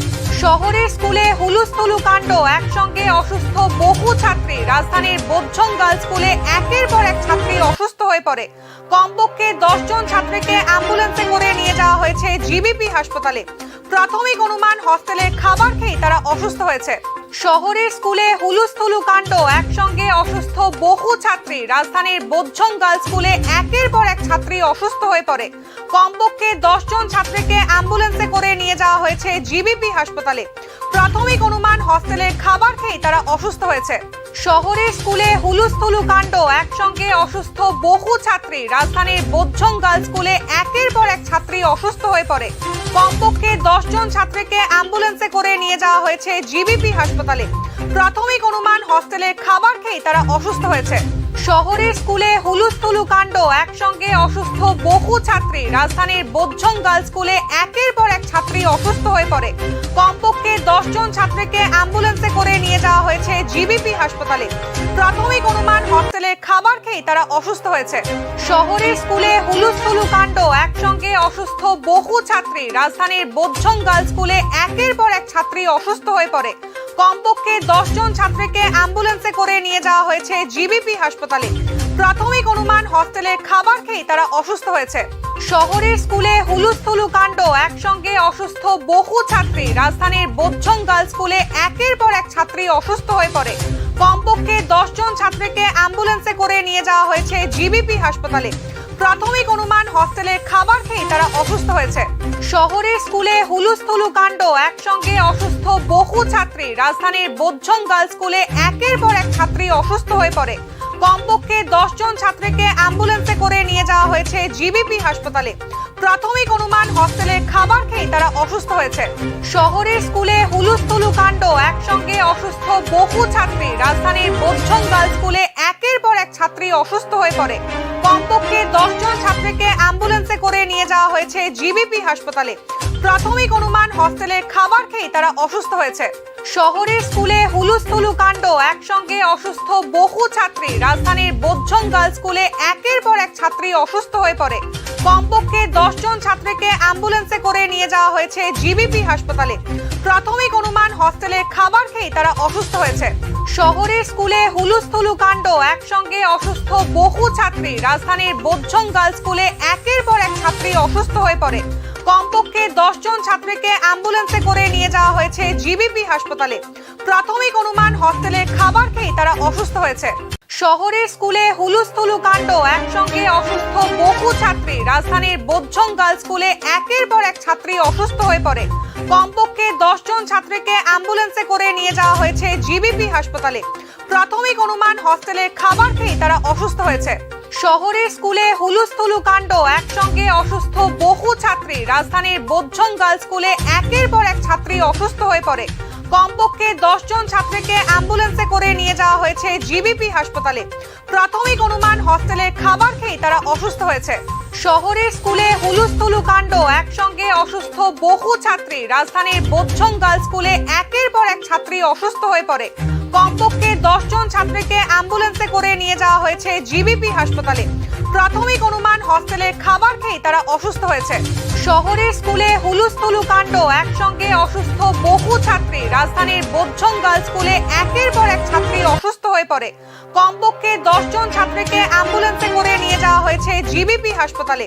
শহরের স্কুলে হুলুস্থুলু কাণ্ড, একসঙ্গে অসুস্থ বহু ছাত্রী। রাজধানীর বোধঝং গার্লস স্কুলে একের পর এক ছাত্রী অসুস্থ হয়ে পড়ে। কমপক্ষে 10 জন ছাত্রীকে অ্যাম্বুলেন্সে করে নিয়ে যাওয়া হয়েছে জিবিপি হাসপাতালে। প্রাথমিক অনুমান হস্টেলের খাবার খেয়ে তারা অসুস্থ হয়েছে। শহরের স্কুলে হুলুস্থুলু কাণ্ড, একসঙ্গে অসুস্থ বহু ছাত্রী। রাজধানীর বোধঝং গার্লস স্কুলে একের পর এক ছাত্রী অসুস্থ হয়ে পড়ে। কমপক্ষে 10 জন ছাত্রীকে অ্যাম্বুলেন্সে করে নিয়ে যাওয়া হয়েছে জিবিপি হাসপাতালে। প্রাথমিক অনুমান হস্টেলের খাবার খেয়ে তারা অসুস্থ হয়েছে। শহরের স্কুলে হুলুস্থুলু কাণ্ড, একসঙ্গে অসুস্থ বহু ছাত্রী। রাজধানীর বোধঝং গার্লস স্কুলে একের পর এক ছাত্রী অসুস্থ হয়ে পড়ে। কমপক্ষে 10 জন ছাত্রীকে অ্যাম্বুলেন্সে করে নিয়ে যাওয়া হয়েছে জিবিপি হাসপাতালে। প্রাথমিক অনুমান হস্টেলের খাবার খেয়ে তারা অসুস্থ হয়েছে। শহরের স্কুলে হুলুস্থুলু কাণ্ড, একসঙ্গে অসুস্থ বহু ছাত্রী। রাজধানীর বোধঝং গার্লস স্কুলে একের পর এক ছাত্রী অসুস্থ হয়ে পড়ে। কমপক্ষে 10 জন ছাত্রীকে অ্যাম্বুলেন্সে করে নিয়ে যাওয়া হয়েছে জিবিপি হাসপাতালে। প্রাথমিক অনুমান হস্টেলের খাবার খেয়ে তারা অসুস্থ হয়েছে। শহরের স্কুলে হুলুস্থুলু কাণ্ড, একসঙ্গে অসুস্থ বহু ছাত্রী। রাজধানীর বোধঝং গার্লস স্কুলে একের পর এক ছাত্রী অসুস্থ হয়ে পড়ে। কমপক্ষে 10 জন ছাত্রীকে অ্যাম্বুলেন্সে করে নিয়ে যাওয়া হয়েছে জিবিপি হাসপাতালে। প্রাথমিক অনুমান হস্টেলের খাবার খেয়ে তারা অসুস্থ হয়েছে। শহরের স্কুলে হুলুস্থুলু কাণ্ড, একসঙ্গে অসুস্থ বহু ছাত্রী। রাজধানীর বোধঝং গার্লস স্কুলে একের পর এক ছাত্রী অসুস্থ হয়ে পড়ে। কমপক্ষে 10 জন ছাত্রীকে অ্যাম্বুলেন্সে করে নিয়ে যাওয়া হয়েছে জিবিপি হাসপাতালে। প্রাথমিক অনুমান হস্টেলের খাবার খেয়ে তারা অসুস্থ হয়েছে। শহরের স্কুলে হুলুস্থুলু কাণ্ড, একসঙ্গে অসুস্থ বহু ছাত্রী। রাজধানীর বোধঝং গার্লস স্কুলে একের পর এক ছাত্রী অসুস্থ হয়ে পড়ে। কমপক্ষে 10 জন ছাত্রীকে অ্যাম্বুলেন্সে করে নিয়ে যাওয়া হয়েছে জিবিপি হাসপাতালে। প্রাথমিক অনুমান হস্টেলের খাবার খেয়ে তারা অসুস্থ হয়েছে। শহরের স্কুলে হুলুস্থুলু কাণ্ড, একসঙ্গে অসুস্থ বহু ছাত্রী। রাজধানীর বোধঝং গার্লস স্কুলে একের পর এক ছাত্রী অসুস্থ হয়ে পড়ে। কমপক্ষে 10 জন ছাত্রীকে অ্যাম্বুলেন্সে করে নিয়ে যাওয়া হয়েছে জিবিপি হাসপাতালে। প্রাথমিক অনুমান হস্টেলের খাবার খেয়ে তারা অসুস্থ হয়েছে। শহরের স্কুলে হুলুস্থুলু কাণ্ড, একসঙ্গে অসুস্থ বহু ছাত্রী। রাজধানীর বোধঝং গার্লস স্কুলে একের পর এক ছাত্রী অসুস্থ হয়ে পড়ে। কমপক্ষে 10 জন ছাত্রীকে অ্যাম্বুলেন্সে করে নিয়ে যাওয়া হয়েছে জিবিপি হাসপাতালে। প্রাথমিক অনুমান হস্টেলের খাবার খেয়ে তারা অসুস্থ হয়েছে। শহরের স্কুলে হুলুস্থুলু কাণ্ড, একসঙ্গে অসুস্থ বহু ছাত্রী। রাজধানীর বোধঝং গার্লস স্কুলে একের পর এক ছাত্রী অসুস্থ হয়ে পড়ে। কমপক্ষে 10 জন ছাত্রীকে অ্যাম্বুলেন্সে করে নিয়ে যাওয়া হয়েছে জিবিপি হাসপাতালে। প্রাথমিক অনুমান হস্টেলের খাবার খেয়ে তারা অসুস্থ হয়েছে। শহরের স্কুলে হুলুস্থুলু কাণ্ড, একসঙ্গে অসুস্থ বহু ছাত্রী। রাজধানীর বোধঝং গার্লস স্কুলে একের পর এক ছাত্রী অসুস্থ হয়ে পড়ে। কমপক্ষে 10 জন ছাত্রীকে অ্যাম্বুলেন্সে করে নিয়ে যাওয়া হয়েছে জিবিপি হাসপাতালে। প্রাথমিক অনুমান হস্টেলের খাবার খেয়ে তারা অসুস্থ হয়েছে। শহরের স্কুলে হুলুস্থুলু কাণ্ড, একসঙ্গে অসুস্থ বহু ছাত্রী। রাজধানীর বোধ্যং গার্লস স্কুলে একের পর এক ছাত্রী অসুস্থ হয়ে পড়ে। কমপক্ষে 10 জন ছাত্রীকে অ্যাম্বুলেন্সে করে নিয়ে যাওয়া হয়েছে জিবিপি হাসপাতালে। প্রাথমিক অনুমান, হস্টেলের খাবার খেয়ে তারা অসুস্থ হয়েছে। শহরের স্কুলে হুলুস্থুলু কাণ্ড, একসঙ্গে অসুস্থ বহু ছাত্রী। রাজধানীর বোধ্যং গার্লস স্কুলে একের পর এক ছাত্রী অসুস্থ হয়ে পড়ে। কমপক্ষে 10 জন ছাত্রীকে অ্যাম্বুলেন্সে করে নিয়ে যাওয়া হয়েছে জিবিপি হাসপাতালে। প্রাথমিক অনুমান, হস্টেলের খাবার খেয়ে তারা অসুস্থ হয়েছে। শহরের স্কুলে হুলুস্থুলু কাণ্ড, একসঙ্গে অসুস্থ বহু ছাত্রী। রাজধানীর বোধ্যং গার্লস স্কুলে একের পর এক ছাত্রী অসুস্থ হয়ে পড়ে। কমপক্ষে 10 জন ছাত্রীকে অ্যাম্বুলেন্সে করে নিয়ে যাওয়া হয়েছে জিবিপি হাসপাতালে।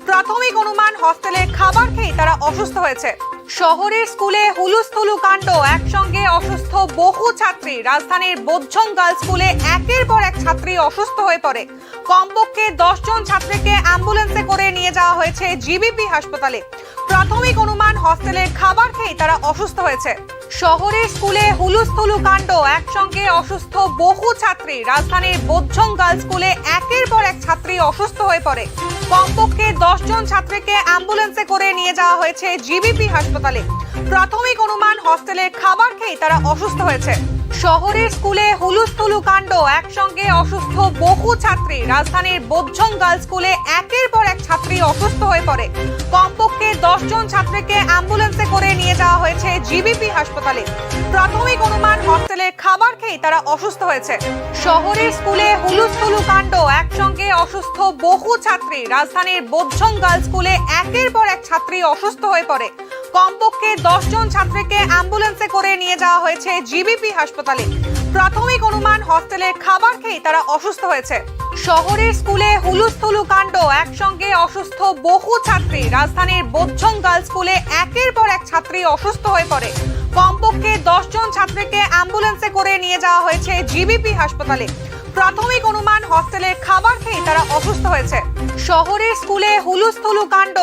প্রাথমিক অনুমান, হস্টেলের খাবার খেয়ে তারা অসুস্থ হয়েছে। শহরের স্কুলে হুলুস্থুলু কাণ্ড, একসঙ্গে অসুস্থ বহু ছাত্রী। রাজধানীর বোধ্যং গার্লস স্কুলে একের পর এক ছাত্রী অসুস্থ হয়ে পড়ে। কমপক্ষে 10 জন ছাত্রীকে অ্যাম্বুলেন্সে করে নিয়ে যাওয়া হয়েছে জিবিপি হাসপাতালে। প্রাথমিক অনুমান, হস্টেলের খাবার খেয়ে তারা অসুস্থ হয়েছে। শহরের স্কুলে হুলুস্থুলু কাণ্ড, একসঙ্গে অসুস্থ বহু ছাত্রী। রাজধানীর বোধ্যং গার্লস স্কুলে একের পর এক ছাত্রী অসুস্থ হয়ে পড়ে। কমপক্ষে 10 জন ছাত্রীকে অ্যাম্বুলেন্সে করে নিয়ে যাওয়া হয়েছে জিবিপি হাসপাতালে। প্রাথমিক অনুমান, হস্টেলের খাবার খেয়ে তারা অসুস্থ হয়েছে। শহরের স্কুলে হুলুস্থুলু কাণ্ড, একসঙ্গে অসুস্থ বহু ছাত্রী। রাজধানীর বোধ্যং গার্লস স্কুলে একের পর এক ছাত্রী অসুস্থ হয়ে পড়ে। কমপক্ষে 10 জন ছাত্রীকে অ্যাম্বুলেন্সে করে নিয়ে যাওয়া হয়েছে জিবিপি হাসপাতালে। প্রাথমিক অনুমান, হস্টেলের খাবার খেয়ে তারা অসুস্থ হয়েছে। শহরের স্কুলে হুলুস্থুলু কাণ্ড, একসঙ্গে অসুস্থ বহু ছাত্রী। রাজধানীর বোধ্যং গার্লস স্কুলে একের পর এক ছাত্রী অসুস্থ হয়ে পড়ে। কমপক্ষে 10 জন ছাত্রীকে অ্যাম্বুলেন্সে করে নিয়ে যাওয়া হয়েছে জিবিপি হাসপাতালে। প্রাথমিক অনুমান, হস্টেলের খাবার খেয়ে তারা অসুস্থ হয়েছে। শহরের স্কুলে হুলুস্থুলু কাণ্ড, একসঙ্গে অসুস্থ বহু ছাত্রী। রাজধানীর বোধ্যং গার্লস স্কুলে একের পর এক ছাত্রী অসুস্থ হয়ে পড়ে। কমপক্ষে 10 জন ছাত্রীকে অ্যাম্বুলেন্সে করে নিয়ে যাওয়া হয়েছে জিবিপি হাসপাতালে। প্রাথমিক অনুমান, হস্টেলের খাবার খেয়ে তারা অসুস্থ হয়েছে। শহরের স্কুলে হুলুস্থুলু কাণ্ড,